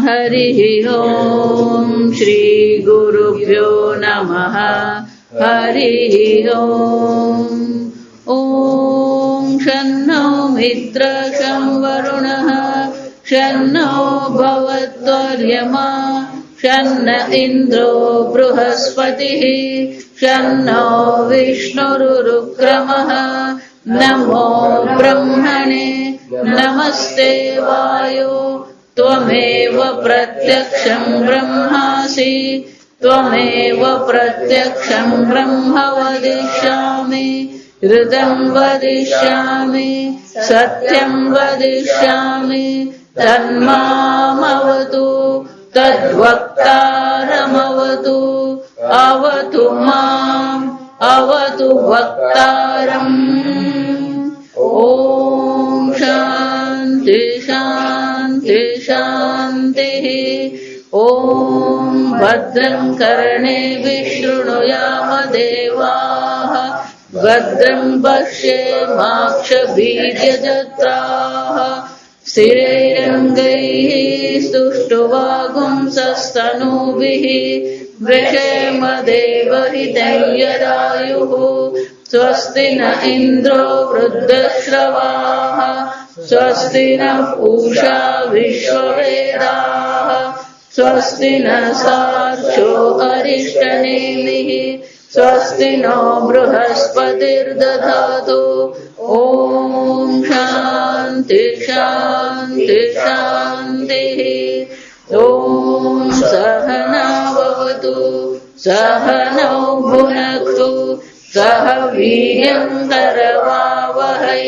हरिः ॐ श्री गुरुभ्यो नमः हरिः ॐ शन्नो मित्र शं वरुणः शन्नो भवत्वर्यमा शन्न इन्द्रो बृहस्पतिः शन्नो विष्णुरुक्रमः नमो ब्रह्मणे नमस्ते वायो त्वमेव प्रत्यक्षं ब्रह्मासि त्वमेव प्रत्यक्षं ब्रह्म वदिष्यामि हृदं वदिष्यामि सत्यं वदिष्यामि तन्मामवतु तद्वक्तारमवतु अवतु माम् अवतु वक्तारम् ॐ शान्ति शान्ति शान्तिः ॐ भद्रं कर्णेभिः शृणुयाम देवाः भद्रं पश्येमाक्षभिर्यजत्राः स्थिरैरङ्गैः स्तुष्टुवागुंसस्तनूभिः वृषेम देवहितं यदायुः स्वस्ति न इन्द्रो वृद्धश्रवाः स्वस्ति न पूषा विश्ववेदाः स्वस्ति न सार्क्ष्यो अरिष्टनेमिः स्वस्ति नो बृहस्पतिर्दधातु ॐ शान्ति शान्ति शान्तिः ॐ सहना भवतु सहनौ भुनक्तु सह वीर्यं करवावहै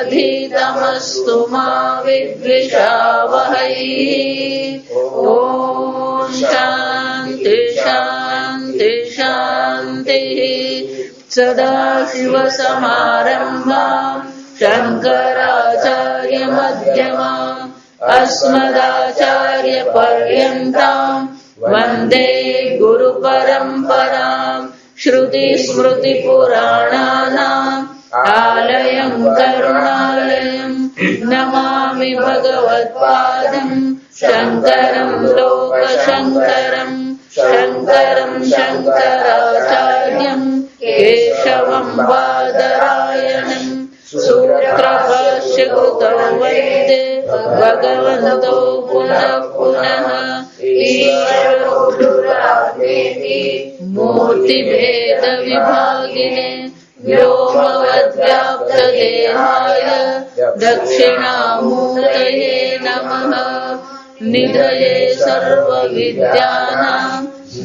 तेजस्विनावधीतमस्तु मा विद्विषावहै ॐ शान्ति शान्ति शान्तिः सदाशिवसमारम्भाम् शङ्कराचार्यमध्यमाम् अस्मदाचार्यपर्यन्ताम् वन्दे गुरुपरम्पराम् श्रुतिस्मृतिपुराणानाम् आलयम् करुणालयम् नमामि भगवत्पादम् शङ्करम् लोकशङ्करम् शङ्करम् शङ्कराचार्यम् केशवम् बादरायणम् सूत्रभाष्य कृतौ वैद्ये भगवन्तो पुनः पुनः ईश्वरो गुरुरात्मेति मूर्तिभेदविभागिने व्योमवद्व्याप्तदेहाय दक्षिणामूर्तये नमः निधये सर्वविद्यानां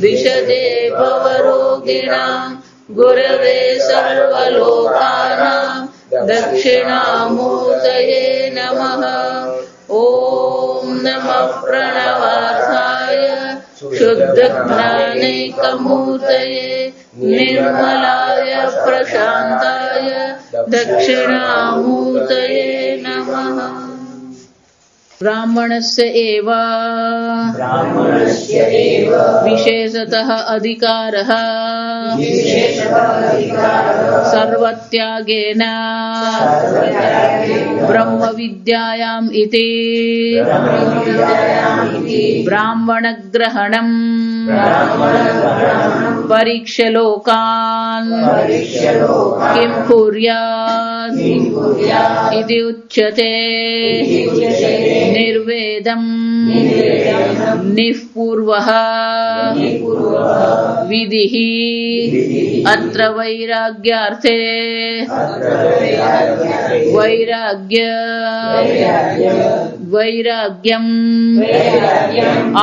विशदे भवरोगिणां गुरवे सर्वलोकानां दक्षिणामूर्तये नमः ॐ नमः प्रणवार्थाय शुद्धज्ञानैकमूर्तये निर्मलाय प्रशान्ताय दक्षिणामूर्तये नमः ब्राह्मणस्य एव विशेषतः अधिकारः सर्वत्यागेन ब्रह्मविद्यायाम् इति ब्राह्मणग्रहणम् परीक्ष्यलोकान् किं कुर्यात् इति उच्यते निर्वेदम् निःपूर्वः विधिः अत्र वैराग्यार्थे वैराग्यम्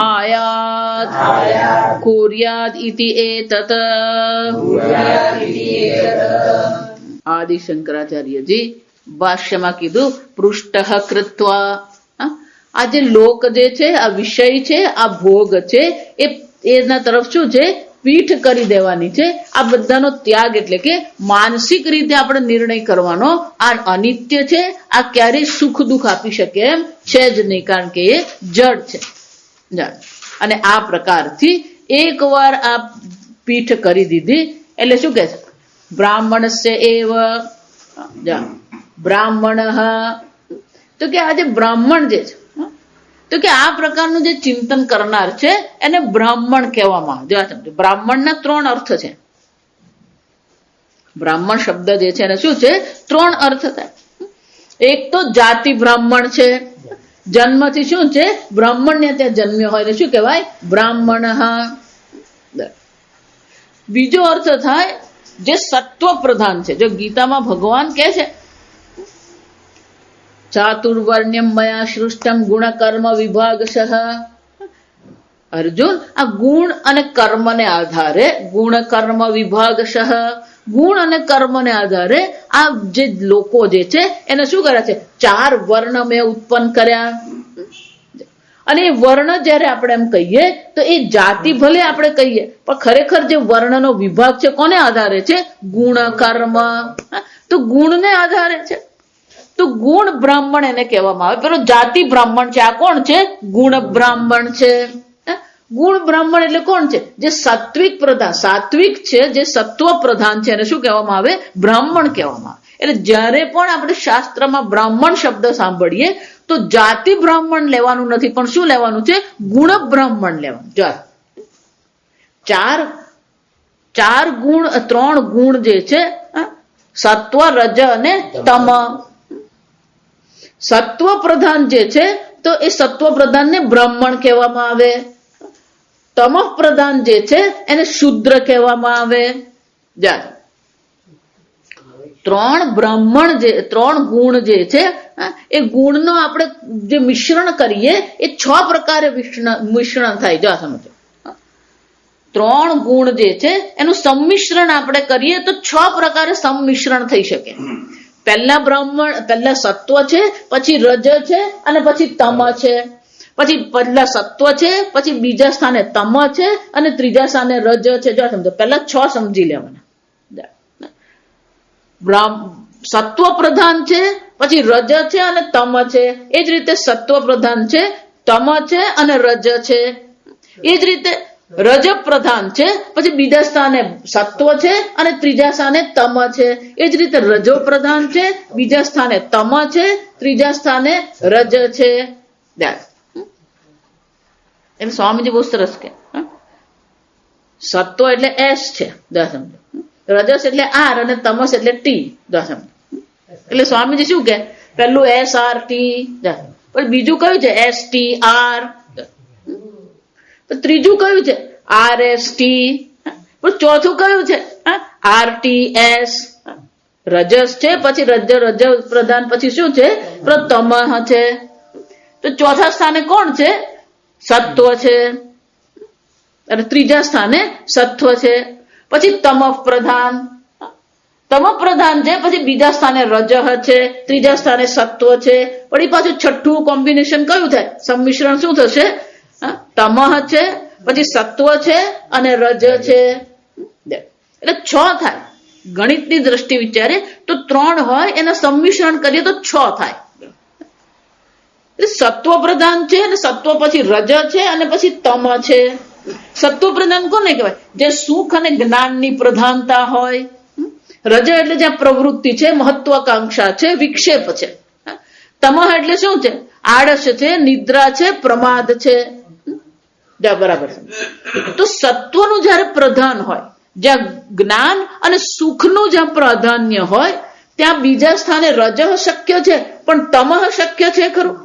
आयात् कुर्यात् इति एतत् आदि शंकराचार्य जी ભાષ્યમાં કીધું પૃષ્ઠ કૃત્વા આ જે લોક જે છે આ વિષય છે આ ભોગ છે એના તરફ શું છે પીઠ કરી દેવાની છે આ બધાનો ત્યાગ એટલે કે માનસિક રીતે આપણે નિર્ણય કરવાનો આ અનિત્ય છે આ ક્યારેય સુખ દુઃખ આપી શકે એમ છે જ નહીં કારણ કે એ જડ છે જડ અને આ પ્રકારથી એકવાર આ પીઠ કરી દીધી એટલે શું કહે છે બ્રાહ્મણસ્ય એવ બ્રાહ્મણ તો કે આજે બ્રાહ્મણ જે છે તો કે આ પ્રકારનું જે ચિંતન કરનાર છે એને બ્રાહ્મણ કહેવામાં આવે. બ્રાહ્મણના 3 અર્થ છે. બ્રાહ્મણ શબ્દ જે છે એને શું છે? 3 અર્થ થાય. એક તો જાતિ બ્રાહ્મણ છે, જન્મથી શું છે? બ્રાહ્મણ ને ત્યાં જન્મ્યો હોય ને શું કહેવાય? બ્રાહ્મણ. બીજો અર્થ થાય જે સત્વ પ્રધાન છે. જો ગીતામાં ભગવાન કહે છે ચાતુર્વર્ણ્યમ મયા સૃષ્ટમ ગુણ કર્મ વિભાગશઃ. અર્જુન, આ ગુણ અને કર્મને આધારે ગુણ કર્મ વિભાગશઃ, ગુણ અને કર્મને આધારે આ જે લોકો જે છે એને શું કર્યા છે? 4 વર્ણ મેં ઉત્પન્ન કર્યા. અને એ વર્ણ જયારે આપણે એમ કહીએ તો એ જાતિ ભલે આપણે કહીએ પણ ખરેખર જે વર્ણનો વિભાગ છે કોને આધારે છે? ગુણ કર્મ. તો ગુણને આધારે છે. તો ગુણ બ્રાહ્મણ એને કહેવામાં આવે. પેલો જાતિ બ્રાહ્મણ છે, આ કોણ છે? ગુણ બ્રાહ્મણ છે. ગુણ બ્રાહ્મણ એટલે કોણ છે? જે સાત્વિક પ્રધાન, સાત્વિક છે, જે સત્વ પ્રધાન છે એને શું કહેવામાં આવે? બ્રાહ્મણ કહેવામાં આવે. એટલે જ્યારે પણ આપણે શાસ્ત્રમાં બ્રાહ્મણ શબ્દ સાંભળીએ તો જાતિ બ્રાહ્મણ લેવાનું નથી, પણ શું લેવાનું છે? ગુણ બ્રાહ્મણ લેવાનું. ચાર ગુણ, 3 ગુણ જે છે સત્વ, રજ અને તમ. સત્વ પ્રધાન જે છે તો એ સત્વ પ્રધાનને બ્રાહ્મણ કહેવામાં આવે. તમ પ્રધાન જે છે એને શુદ્ર કહેવામાં આવે. 3 બ્રાહ્મણ જે 3 ગુણ જે છે એ ગુણનો આપણે જે મિશ્રણ કરીએ એ 6 પ્રકારે મિશ્રણ થાય. જો સમજો, 3 ગુણ જે છે એનું સંમિશ્રણ આપણે કરીએ તો 6 પ્રકારે સંમિશ્રણ થઈ શકે. પહેલા સત્વ છે, પછી રજ છે અને પછી તમ છે. પછી પહેલા સત્વ છે, પછી બીજા સ્થાને તમ છે અને ત્રીજા સ્થાને રજ છે. જો સમજો, પહેલા 6 સમજી લેવાના. સત્વ પ્રધાન છે, પછી રજ છે અને તમ છે. એ જ રીતે સત્વ પ્રધાન છે, તમ છે અને રજ છે. એ જ રીતે રજ પ્રધાન છે, પછી બીજા સ્થાને સત્વ છે અને ત્રીજા સ્થાને તમ છે. એ જ રીતે રજો પ્રધાન છે, બીજા સ્થાને તમ છે, ત્રીજા સ્થાને રજ છે. એમ સ્વામીજી બહુ સરસ કે સત્વ એટલે એસ છે, સમજો. રજસ એટલે આર અને તમસ એટલે ટી. સમજો. એટલે સ્વામીજી શું કે પેલું SRT, પણ બીજું કયું છે? ST R. ત્રીજું કયું છે? RST. પણ ચોથું કયું છે? RTS. રજસ છે, પછી રજ પ્રધાન, પછી શું છે? તમહ છે. તો ચોથા સ્થાને કોણ છે? સત્વ છે. અને ત્રીજા સ્થાને સત્વ છે. પછી તમ પ્રધાન છે, પછી બીજા સ્થાને રજ છે, ત્રીજા સ્થાને સત્વ છે. પણ એ પાછું છઠ્ઠું કોમ્બિનેશન કયું થાય? સંમિશ્રણ શું થશે? તમહ છે, પછી સત્વ છે અને રજ છે. એટલે 6 થાય. ગણિતની દ્રષ્ટિ વિચારે તો 3 હોય એના સંમિશ્રણ કરીએ તો 6 થાય. સત્વ પ્રધાન છે અને સત્વ પછી રજ છે અને પછી તમ છે. સત્વ પ્રધાન કોને કહેવાય? જે સુખ અને જ્ઞાનની પ્રધાનતા હોય. રજ એટલે જ્યાં પ્રવૃત્તિ છે, મહત્વાકાંક્ષા છે, વિક્ષેપ છે. તમહ એટલે શું છે? આળસ છે, નિદ્રા છે, પ્રમાદ છે. બરાબર. તો સત્વનું જયારે પ્રધાન હોય, જ્યાં જ્ઞાન અને સુખનું જ્યાં પ્રાધાન્ય હોય ત્યાં બીજા સ્થાને રજ શક્ય છે પણ તમહ શક્ય છે ખરું?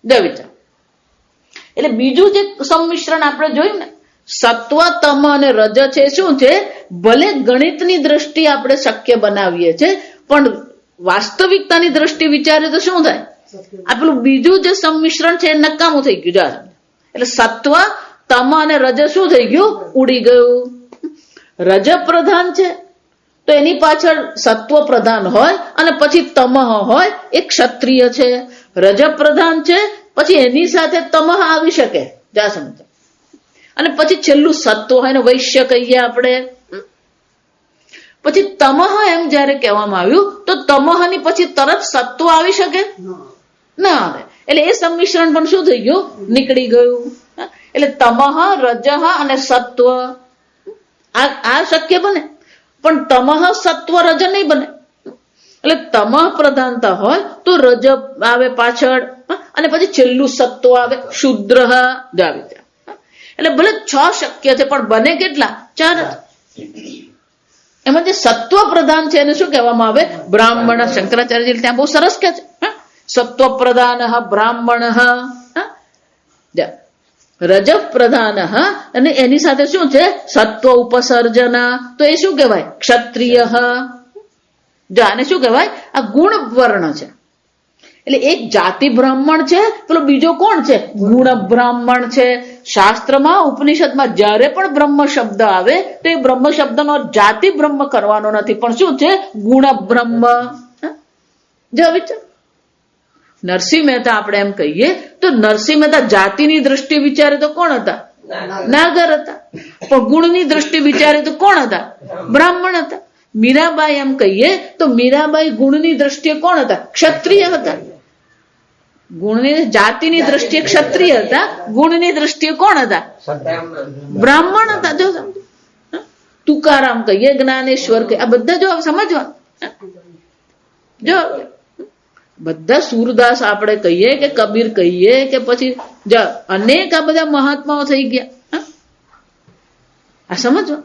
વિચાર. એટલે બીજું જે સંમિશ્રણ આપણે જોયું ને, સત્વ, તમ અને રજ છે, શું છે? ભલે ગણિતની દ્રષ્ટિ આપણે શક્ય બનાવીએ છીએ પણ વાસ્તવિકતાની દ્રષ્ટિ વિચારે તો શું થાય? આ પેલું બીજું જે સંમિશ્રણ છે એ નકામું થઈ ગયું. એટલે સત્વ, તમ અને રજ શું થઈ ગયું? ઉડી ગયું. રજ પ્રધાન છે તો એની પાછળ સત્વ પ્રધાન હોય અને પછી તમહ હોય, એ ક્ષત્રિય છે. રજ પ્રધાન છે પછી એની સાથે તમહ આવી શકે. સમજો. અને પછી છેલ્લું સત્વ હોય ને વૈશ્ય કહીએ આપણે. પછી તમહ એમ જયારે કહેવામાં આવ્યું તો તમહની પછી તરત સત્વ આવી શકે? ના આવે. એટલે એ સંમિશ્રણ પણ શું થઈ ગયું? નીકળી ગયું. એટલે તમહ, રજ અને સત્વ આ શક્ય બને પણ તમહ, સત્વ, રજ નહીં બને. એટલે તમહ પ્રધાનતા હોય તો રજ આવે પાછળ અને પછી છેલ્લું સત્વ આવે શુદ્ર જ આવી જાય. એટલે ભલે 6 શક્ય છે પણ બને કેટલા? 4 જ. એમાં જે સત્વ પ્રધાન છે એને શું કહેવામાં આવે? બ્રાહ્મણ. શંકરાચાર્યજી ત્યાં બહુ સરસ કહે છે, સત્વ પ્રધાન બ્રાહ્મણ, રજ પ્રધાન, અને એની સાથે શું છે? સત્વ ઉપસર્જન. તો એ શું કહેવાય? ક્ષત્રિય. જો આને શું કહેવાય? આ ગુણ વર્ણ છે. એટલે એક જાતિ બ્રાહ્મણ છે, પેલો બીજો કોણ છે? ગુણ બ્રાહ્મણ છે. શાસ્ત્રમાં ઉપનિષદમાં જ્યારે પણ બ્રહ્મ શબ્દ આવે તો એ બ્રહ્મ શબ્દનો જાતિ બ્રહ્મ કરવાનો નથી, પણ શું છે? ગુણ બ્રહ્મ. જો વિચાર, નરસિંહ મહેતા આપણે એમ કહીએ તો નરસિંહ મહેતા જાતિની દ્રષ્ટિ વિચારે તો કોણ હતા? નાગર હતા. પણ ગુણની દ્રષ્ટિ વિચારે તો કોણ હતા? બ્રાહ્મણ હતા. મીરાબાઈ એમ કહીએ તો મીરાબાઈ ગુણની દ્રષ્ટિએ કોણ હતા? ક્ષત્રિય હતા. ગુણની જાતિની દ્રષ્ટિએ ક્ષત્રિય હતા, ગુણની દ્રષ્ટિએ કોણ હતા? બ્રાહ્મણ હતા. જો સમજો, તુકારામ કહીએ, જ્ઞાનેશ્વર કહીએ, આ બધા જો સમજવા, જો બધા સુરદાસ આપણે કહીએ કે કબીર કહીએ કે પછી અનેક આ બધા મહાત્માઓ થઈ ગયા. આ સમજો,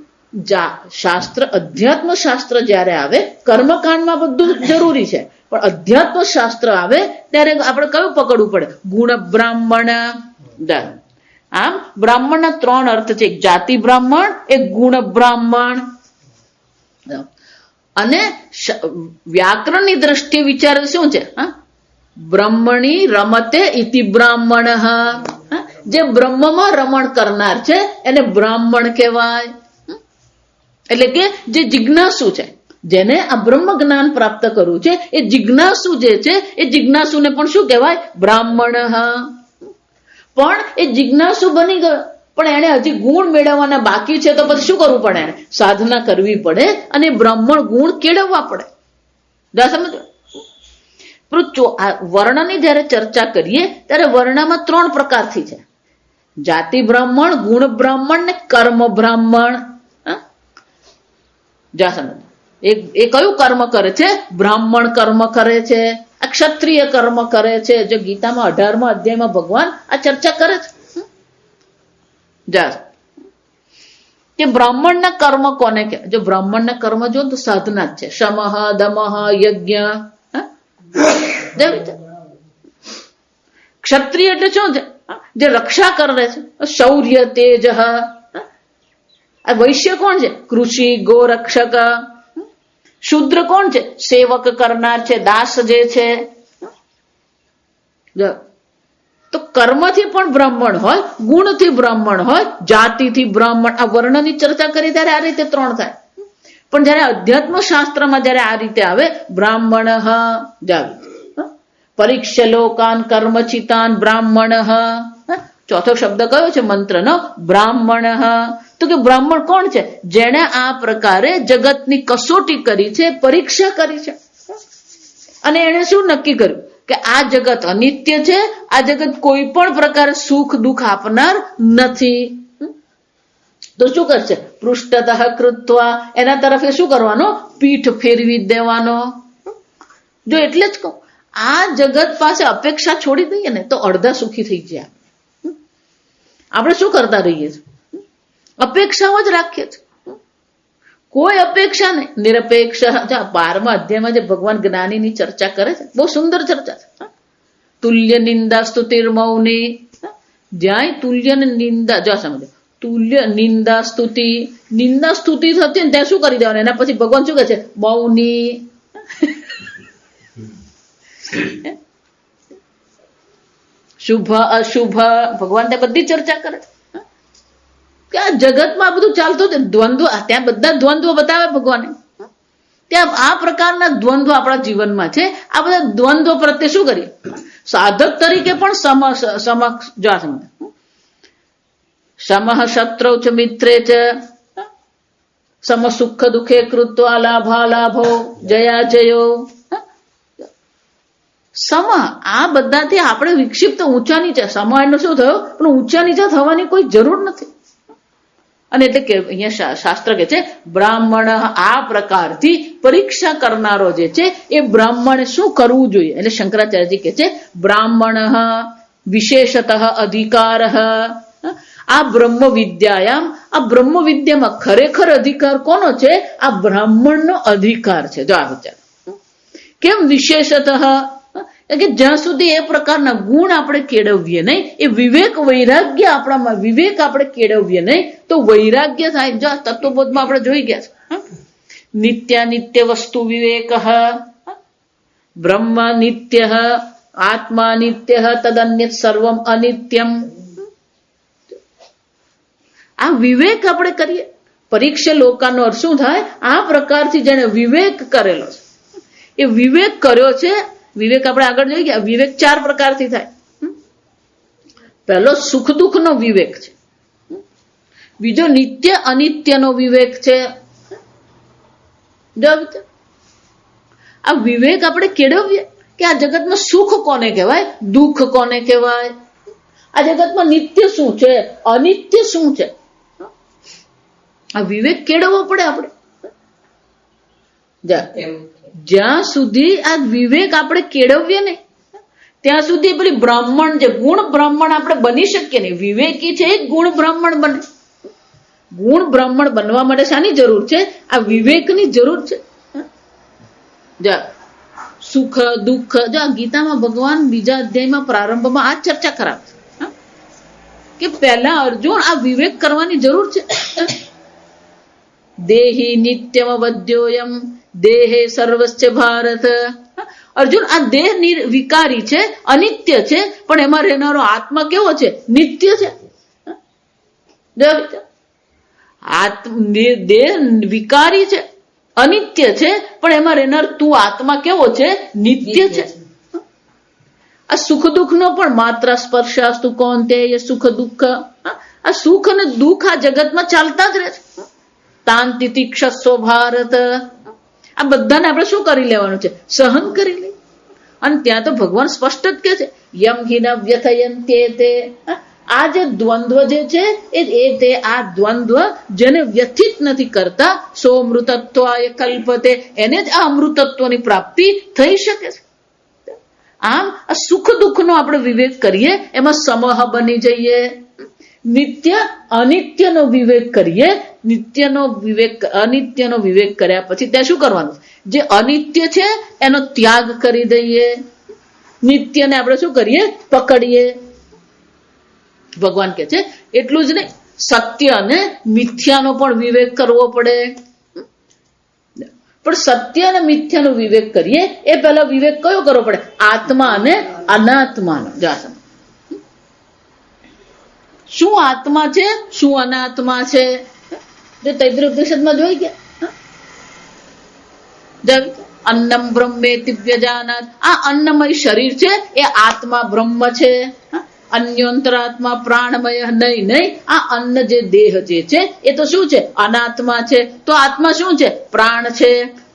શાસ્ત્ર, અધ્યાત્મ શાસ્ત્ર જયારે આવે, કર્મકાંડમાં બધું જરૂરી છે, પણ અધ્યાત્મ શાસ્ત્ર આવે ત્યારે આપણે કયું પકડવું પડે? ગુણ બ્રાહ્મણ. આમ બ્રાહ્મણના 3 અર્થ છે, એક જાતિ બ્રાહ્મણ, એક ગુણ બ્રાહ્મણ. અને વ્યાકરણની દ્રષ્ટિએ વિચાર શું છે? બ્રહ્મણી રમતે ઇતિ બ્રાહ્મણ. જે બ્રહ્મમાં રમણ કરનાર છે એને બ્રાહ્મણ કહેવાય. એટલે કે જે જિજ્ઞાસુ છે, જેને આ બ્રહ્મ જ્ઞાન પ્રાપ્ત કરવું છે, એ જિજ્ઞાસુ જે છે એ જિજ્ઞાસુને પણ શું કહેવાય? બ્રાહ્મણ. પણ એ જિજ્ઞાસુ બની ગયો, પણ એને હજી ગુણ મેળવવાના બાકી છે, તો પછી શું કરવું પડે? એને સાધના કરવી પડે અને બ્રાહ્મણ ગુણ કેળવવા પડે. સમજો, વર્ણની જયારે ચર્ચા કરીએ ત્યારે વર્ણમાં 3 પ્રકારથી છે: જાતિ બ્રાહ્મણ, ગુણ બ્રાહ્મણ ને કર્મ બ્રાહ્મણ. એ કયું કર્મ કરે છે? બ્રાહ્મણ કર્મ કરે છે. આ ક્ષત્રિય કર્મ કરે છે. જો ગીતામાં 18મા અધ્યાયમાં ભગવાન આ ચર્ચા કરે છે કે બ્રાહ્મણના કર્મ કોને કે? જો બ્રાહ્મણના કર્મ જો તો સાધના જ છે. શમઃ, દમઃ, યજ્ઞ. ક્ષત્રિય એટલે શું છે? જે રક્ષા કરે છે, શૌર્ય, તેજ. આ વૈશ્ય કોણ છે? કૃષિ, ગોરક્ષક. શુદ્ર કોણ છે? સેવક કરનાર છે, દાસ જે છે. તો કર્મથી પણ બ્રાહ્મણ હોય, ગુણથી બ્રાહ્મણ હોય, જાતિથી બ્રાહ્મણ. આ વર્ણની ચર્ચા કરી ત્યારે આ રીતે 3 થાય. પણ જયારે અધ્યાત્મ શાસ્ત્રમાં જયારે આ રીતે આવે, બ્રાહ્મણ પરીક્ષ લોકાન કર્મચિતાન બ્રાહ્મણ. ચોથો શબ્દ કયો છે મંત્રનો? બ્રાહ્મણ. તો કે બ્રાહ્મણ કોણ છે? જેણે આ પ્રકારે જગતની કસોટી કરી છે, પરીક્ષા કરી છે, અને એને શું નક્કી કર્યું કે આ જગત અનિત્ય છે, આ જગત કોઈ પણ પ્રકારે સુખ દુઃખ આપનાર નથી. તો શું કરશે? પૃષ્ઠતઃ કૃત્વા, એના તરફ શું કરવાનો? પીઠ ફેરવી દેવાનો. જો એટલે જ કહું, આ જગત પાસે અપેક્ષા છોડી દઈએ ને તો અડધા સુખી થઈ જાય. આપણે શું કરતા રહીએ છીએ? અપેક્ષાઓ જ રાખીએ છીએ. કોઈ અપેક્ષા નહીં, નિરપેક્ષ. 12મા અધ્યાયમાં જે ભગવાન જ્ઞાનીની ચર્ચા કરે છે, બહુ સુંદર ચર્ચા છે. તુલ્ય નિંદા સ્તુતિર્મૌની. જ્યાં તુલ્ય નિંદા, જો સમજો, તુલ્ય નિંદા સ્તુતિ, નિંદા સ્તુતિ થતી ને ત્યાં શું કરી દેવાનું? એના પછી ભગવાન શું કહે છે? મૌની. શુભ અશુભ, ભગવાન ત્યાં બધી ચર્ચા કરે છે કે આ જગતમાં બધું ચાલતું છે. દ્વંદ્વ, ત્યાં બધા દ્વંદ્વ બતાવે ભગવાને. ત્યાં આ પ્રકારના દ્વંદ્વ આપણા જીવનમાં છે. આ બધા દ્વંદ્વ પ્રત્યે શું કરીએ? સાધક તરીકે પણ સમક્ષ જો સમઃ શત્રૌ ચ મિત્રે ચ સમ સુખ દુઃખે કૃત્વા લાભાલાભો જયા જયો. સમ, આ બધાથી આપણે વિક્ષિપ્ત ઊંચા નીચા. સમ એનો શું થયો? પણ ઊંચા નીચા થવાની કોઈ જરૂર નથી. અને એટલે કે અહીંયા શાસ્ત્ર કે છે બ્રાહ્મણ આ પ્રકારથી પરીક્ષા કરનારો જે છે એ બ્રાહ્મણ શું કરવું જોઈએ. એટલે શંકરાચાર્યજી કે છે બ્રાહ્મણ વિશેષતઃ અધિકાર. આ બ્રહ્મ વિદ્યાયામ, આ બ્રહ્મ વિદ્યામાં ખરેખર અધિકાર કોનો છે? આ બ્રાહ્મણનો અધિકાર છે. જો આ વિચાર કેમ વિશેષતઃ કે જ્યાં સુધી એ પ્રકારના ગુણ આપણે કેળવીએ નહીં, એ વિવેક વૈરાગ્ય આપણામાં વિવેક આપણે કેળવીએ નહીં તો વૈરાગ્ય થાય. જો તત્વબોધમાં આપણે જોઈ ગયા છે નિત્યાનિત્ય વસ્તુ વિવેક, બ્રહ્મ નિત્ય, આત્મા નિત્ય, તદન્યત સર્વમ અનિત્યમ. આ વિવેક આપણે કરીએ. પરીક્ષા લોકાનો અર્થ શું થાય? આ પ્રકારથી જેને વિવેક કરેલો છે, એ વિવેક કર્યો છે. વિવેક આપણે આગળ જોઈ ગયા, વિવેક 4 પ્રકારથી થાય. પહેલો સુખ દુઃખ નો વિવેક છે, બીજો નિત્ય અનિત્યનો વિવેક છે. આ વિવેક આપણે કેળવીએ કે આ જગતમાં સુખ કોને કહેવાય, દુઃખ કોને કહેવાય, આ જગતમાં નિત્ય શું છે, અનિત્ય શું છે. આ વિવેક કેળવવો પડે આપણે. જ્યાં સુધી આ વિવેક આપણે કેળવીએ નહીં ત્યાં સુધી પેલી બ્રાહ્મણ જે ગુણ બ્રાહ્મણ આપણે બની શકીએ નહીં. વિવેકી છે એ ગુણ બ્રાહ્મણ બને. ગુણ બ્રાહ્મણ બનવા માટે શાની જરૂર છે? આ વિવેકની જરૂર છે. સુખ દુઃખ, જો ગીતામાં ભગવાન બીજા અધ્યાયમાં પ્રારંભમાં આ ચર્ચા કરાવે છે કે પહેલા અર્જુન આ વિવેક કરવાની જરૂર છે. દેહી નિત્યમ વદ્યોયમ દેહે સર્વસ્ય ભારત. અર્જુન આ દેહ વિકારી છે, અનિત્ય છે, પણ એમાં રહેનારો આત્મા કેવો છે? નિત્ય છે. દેહ વિકારી છે, અનિત્ય છે, પણ એમાં રહેનાર તું આત્મા કેવો છે? નિત્ય છે. આ સુખ દુઃખ નો પણ માત્ર સ્પર્શાસ્તુ કોન્તે સુખ દુઃખ. આ સુખ અને દુઃખ આ જગતમાં ચાલતા જ રહે છે. તાન તિતિક્ષસ્વ ભારત. આ બધાને આપણે શું કરી લેવાનું છે? સહન કરી લે. અને ત્યાં તો ભગવાન સ્પષ્ટ જ કે છે યમ હિન વ્યથયન્તે તે. આ જે દ્વંદ્વ જે છે એ આ દ્વંદ્વ જેને વ્યથિત નથી કરતા સો અમૃતત્વાય કલ્પતે, એને જ આ અમૃતત્વની પ્રાપ્તિ થઈ શકે છે. આમ આ સુખ દુઃખ નો આપણે વિવેક કરીએ, એમાં સમહ બની જઈએ. નિત્ય અનિત્યનો વિવેક કરીએ. અનિત્યનો વિવેક કર્યા પછી ત્યાં શું કરવાનું? જે અનિત્ય છે એનો ત્યાગ કરી દઈએ, નિત્યને આપણે શું કરીએ? પકડીએ. ભગવાન કે છે એટલું જ નહીં, સત્ય અને મિથ્યાનો પણ વિવેક કરવો પડે. પણ સત્ય અને મિથ્યાનો વિવેક કરીએ એ પહેલા વિવેક કયો કરવો પડે? આત્મા અને અનાત્માનો. શું આત્મા છે, શું અનાત્મા છે, જે તૈત્રીય ઉપનિષદમાં જોઈ ગયા. અન્નમ બ્રહ્મેતિ વ્યજાનાત. આ અન્નમય શરીર છે એ આત્મા બ્રહ્મ છે. અન્યોંતરાત્મા પ્રાણમય નહીં. આ અન્ન જે દેહ જે છે એ તો શું છે? અનાત્મા છે. તો આત્મા શું છે? પ્રાણ છે.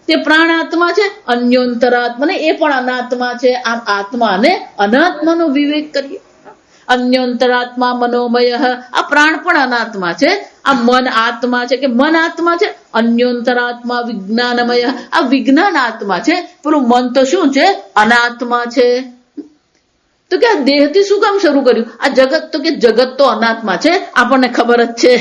તે પ્રાણ આત્મા છે. અન્યોંતરાત્મા ને એ પણ અનાત્મા છે. આમ આત્મા અને અનાત્માનો વિવેક કરીએ. અન્યોંતરાત્મા મનોમય. આ પ્રાણ પણ અનાત્મા છે. આ મન આત્મા છે કે મન આત્મા છે. અન્યોંતરાત્મા વિજ્ઞાનમય. આ વિજ્ઞાન આત્મા છે. પેલું મન તો શું છે? અનાત્મા છે. તો કે આ દેહથી શું કામ શરૂ કર્યું? આ જગત તો કે જગત તો અનાત્મા છે, આપણને ખબર જ છે.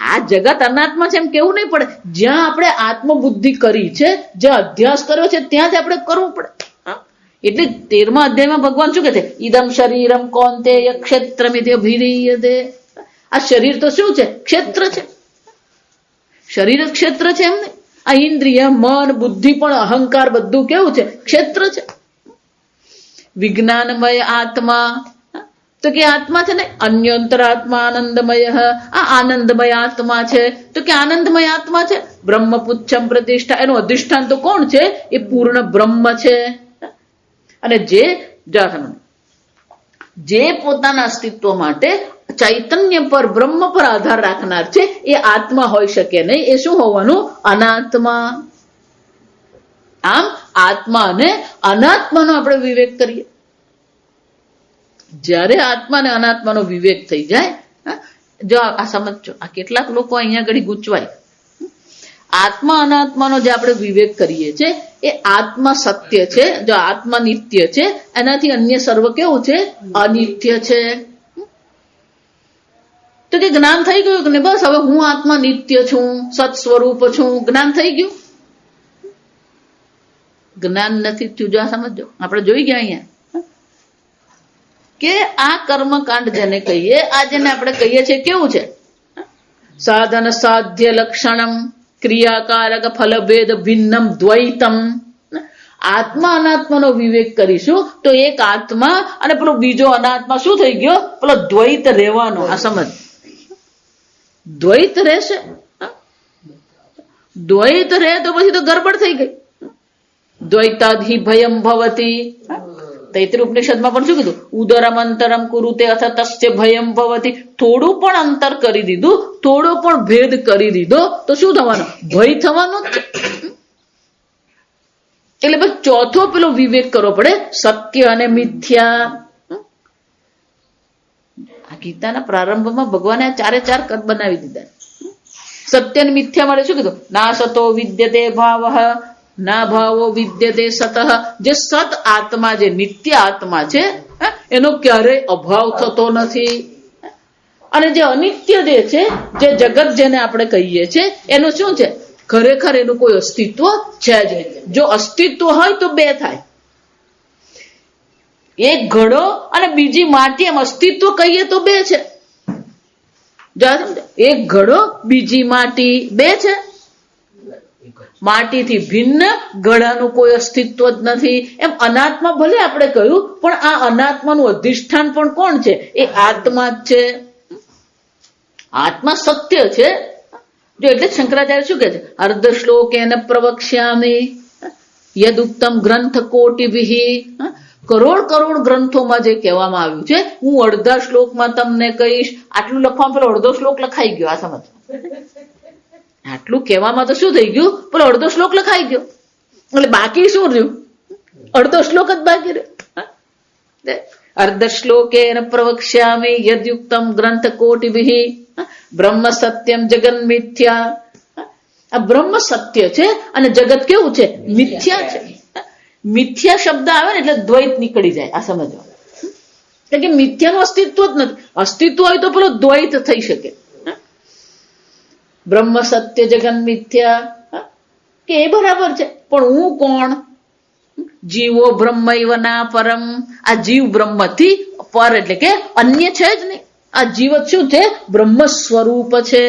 આ જગત અનાત્મા છે એમ કેવું નહીં પડે. જ્યાં આપણે આત્મબુદ્ધિ કરી છે, જ્યાં અભ્યાસ કર્યો છે, ત્યાં જ આપણે કરવું પડે. એટલે 13મા અધ્યાયમાં ભગવાન શું કહે છે? ઇદમ શરીરમ કૌંતેય ક્ષેત્રમિતિ અભિધીયતે. આ શરીર તો શું છે? ક્ષેત્ર છે. શરીર જ ક્ષેત્ર છે એમ નહીં. આ ઇન્દ્રિય, મન, બુદ્ધિ પણ અહંકાર બધું કેવું છે? ક્ષેત્ર છે. વિજ્ઞાનમય આત્મા તો કે આત્મા છે ને. અન્યોંતરાત્મા આનંદમય. આ આનંદમય આત્મા છે. તો કે આનંદમય આત્મા છે. બ્રહ્મપુચ્છમ પ્રતિષ્ઠા. એનું અધિષ્ઠાન તો કોણ છે? એ પૂર્ણ બ્રહ્મ છે. અને જે પોતાના અસ્તિત્વ માટે ચૈતન્ય પર, બ્રહ્મ પર આધાર રાખનાર છે એ આત્મા હોઈ શકે નહીં. એ શું હોવાનું? અનાત્મા. આમ આત્મા અને અનાત્માનો આપણે વિવેક કરીએ. જ્યારે આત્મા અને અનાત્માનો વિવેક થઈ જાય જો આ સમજો, આ કેટલાક લોકો અહીંયા આગળ ગૂંચવાય. આત્મા અનાત્માનો જે આપણે વિવેક કરીએ છીએ એ આત્મા સત્ય છે, જો આત્મા નિત્ય છે, એનાથી અન્ય સર્વ કેવું છે? અનિત્ય છે. તો કે જ્ઞાન થઈ ગયું કે બસ હવે હું આત્મા નિત્ય છું, સત સ્વરૂપ છું, જ્ઞાન થઈ ગયું? જ્ઞાન નથી થયું. જો આ સમજો, આપણે જોઈ ગયા અહીંયા કે આ કર્મકાંડ જેને કહીએ, આ જેને આપણે કહીએ છીએ કેવું છે? સાધન સાધ્ય લક્ષણમ ક્રિયાકારક ફલભેદ ભિન્નમ દ્વૈતમ. આત્મા અનાત્માનો વિવેક કરીશું તો એક આત્મા અને પેલો બીજો અનાત્મા શું થઈ ગયો? પેલો દ્વૈત રહેવાનો. આ સમજ, દ્વૈત રહેશે. દ્વૈત રહે તો પછી તો ગરબડ થઈ ગઈ. દ્વૈતાધિ ભયમ ભવતી. તૈત્રીય ઉપનિષદમાં પણ શું કીધું? ઉદરમ અંતરમ કુરુતે અથ તસ્ય ભયમ ભવતી. થોડું પણ અંતર કરી દીધું, થોડો પણ ભેદ કરી દીધો તો શું થવાનું? ભય થવાનો જ છે. એટલે બસ ચોથો પેલો વિવેક કરવો પડે, સત્ય અને મિથ્યા. આ ગીતાના પ્રારંભમાં ભગવાને ચારે ચાર કદ બનાવી દીધા. સત્ય અને મિથ્યા માટે શું કીધું? ના સતો વિદ્યતે ભાવ ના ભાવો વિદ્યતે સતઃ. જે સત આત્મા, જે નિત્ય આત્મા છે એનો ક્યારેય અભાવ થતો નથી. અને જે અનિત્ય જે છે, જે જગત જેને આપણે કહીએ છીએ, એનું શું છે? ખરેખર એનું કોઈ અસ્તિત્વ છે જ નહીં. જો અસ્તિત્વ હોય તો બે થાય, એક ઘડો અને બીજી માટી. એમ અસ્તિત્વ કહીએ તો બે છે. એક ઘડો, બીજી માટી, બે છે. માટીથી ભિન્ન ઘડાનું કોઈ અસ્તિત્વ જ નથી. એમ અનાત્મા ભલે આપણે કહ્યું, પણ આ અનાત્માનું અધિષ્ઠાન પણ કોણ છે? એ આત્મા જ છે. આત્મા સત્ય છે. જો એટલે જ શંકરાચાર્ય શું કહે છે? અર્ધ શ્લોકેન પ્રવક્ષ્યામિ યદુક્તમ ગ્રંથ કોટિભિઃ. કરોડ કરોડ ગ્રંથોમાં જે કહેવામાં આવ્યું છે, હું અડધા શ્લોકમાં તમને કહીશ. આટલું લખવામાં પેલો અડધો શ્લોક લખાઈ ગયો. આ સમજ, આટલું કહેવામાં તો શું થઈ ગયું? પેલો અડધો શ્લોક લખાઈ ગયો. એટલે બાકી શું રહ્યું? અડધો શ્લોક જ બાકી રહ્યો. અર્ધ શ્લોકેન પ્રવક્ષ્યામિ યદયુક્તમ ગ્રંથ કોટિભિઃ બ્રહ્મ સત્યમ જગન મિથ્યા. આ બ્રહ્મ સત્ય છે અને જગત કેવું છે? મિથ્યા છે. મિથ્યા શબ્દ આવે ને એટલે દ્વૈત નીકળી જાય. આ સમજવા, એટલે કે મિથ્યાનું અસ્તિત્વ જ નથી. અસ્તિત્વ હોય તો પેલો દ્વૈત થઈ શકે. બ્રહ્મ સત્ય જગન મિથ્યા કે એ બરાબર છે, પણ હું કોણ? જીવો બ્રહ્મૈવ ના પરમ. આ જીવ બ્રહ્મથી પર એટલે કે અન્ય છે જ નહીં. આ જીવ શું છે? બ્રહ્મ સ્વરૂપ છે.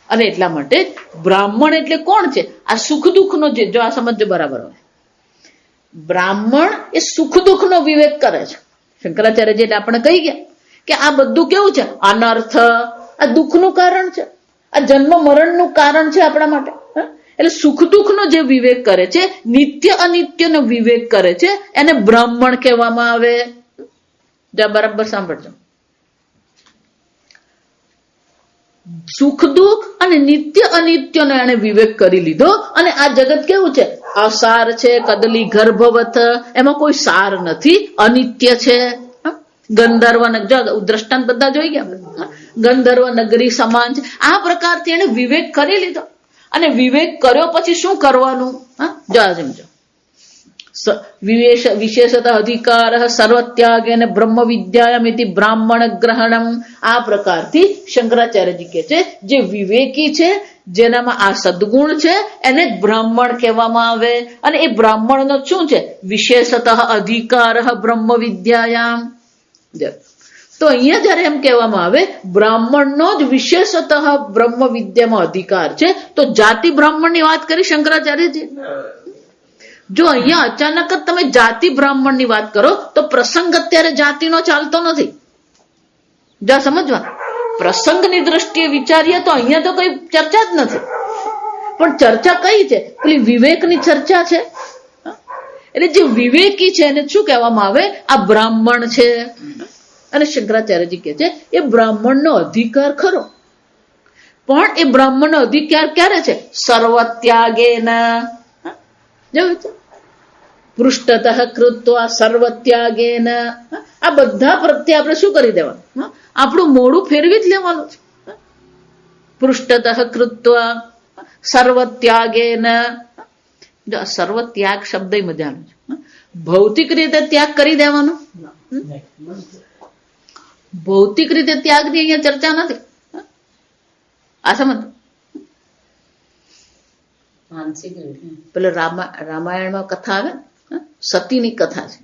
અને એટલા માટે બ્રાહ્મણ એટલે કોણ છે? આ સુખ દુઃખ નો, જો આ સમજો બરાબર હોય, બ્રાહ્મણ એ સુખ દુઃખ નો વિવેક કરે છે. શંકરાચાર્ય જે આપણે કહી ગયા કે આ બધું કેવું છે? અનર્થ. આ દુઃખનું કારણ છે, આ જન્મ મરણનું કારણ છે આપણા માટે. એટલે સુખ દુઃખ નો જે વિવેક કરે છે, નિત્ય અનિત્ય નો વિવેક કરે છે, એને બ્રાહ્મણ કહેવામાં આવે. બરાબર સાંભળજો. સુખ દુઃખ અને નિત્ય અનિત્યનો એને વિવેક કરી લીધો. અને આ જગત કેવું છે? અસાર છે, કદલી ગર્ભવત. એમાં કોઈ સાર નથી, અનિત્ય છે. ગંધર્વ દ્રષ્ટાંત બધા જોઈ ગયા. ગંધર્વ નગરી સમાન છે. આ પ્રકારથી એને વિવેક કરી લીધો. અને વિવેક કર્યો પછી શું કરવાનું? જો સમજો, વિશેષતઃ અધિકાર સર્વત્યાગેન બ્રહ્મ વિદ્યાયમિતિ બ્રાહ્મણ ગ્રહણમ. આ પ્રકારથી શંકરાચાર્યજી કહે છે, જે વિવેકી છે, જેનામાં આ સદગુણ છે, એને જ બ્રાહ્મણ કહેવામાં આવે. અને એ બ્રાહ્મણનો શું છે? વિશેષતઃ અધિકાર બ્રહ્મ વિદ્યાયામ. તો અહીંયા જયારે એમ કહેવામાં આવે બ્રાહ્મણનો જ વિશેષતઃ બ્રહ્મ વિદ્યામાં અધિકાર છે, તો જાતિ બ્રાહ્મણની વાત કરી શંકરાચાર્યજી. જો અહીંયા અચાનક જ તમે જાતિ બ્રાહ્મણની વાત કરો તો પ્રસંગ અત્યારે જાતિનો ચાલતો નથી. જો સમજવા, પ્રસંગની દ્રષ્ટિએ વિચારીએ તો અહીંયા તો કઈ ચર્ચા જ નથી. પણ ચર્ચા કઈ છે? પેલી વિવેકની ચર્ચા છે. એટલે જે વિવેકી છે એને શું કહેવામાં આવે? આ બ્રાહ્મણ છે. અને શંકરાચાર્યજી કહે છે એ બ્રાહ્મણનો અધિકાર ખરો, પણ એ બ્રાહ્મણનો અધિકાર ક્યારે છે? સર્વત્યાગેના. પૃષ્ઠતઃ કૃત્વા સર્વત્યાગેન, આ બધા પ્રત્યે આપણે શું કરી દેવાનું? આપણું મોઢું ફેરવી જ લેવાનું છે. પૃષ્ઠતઃ કૃત્વા સર્વત્યાગેન. સર્વત્યાગ શબ્દ મજાનો છે. ભૌતિક રીતે ત્યાગ કરી દેવાનો. ભૌતિક રીતે ત્યાગની અહીંયા ચર્ચા નથી. આ સમજ. પેલો રામાયણમાં કથા આવે, સતીની કથા છે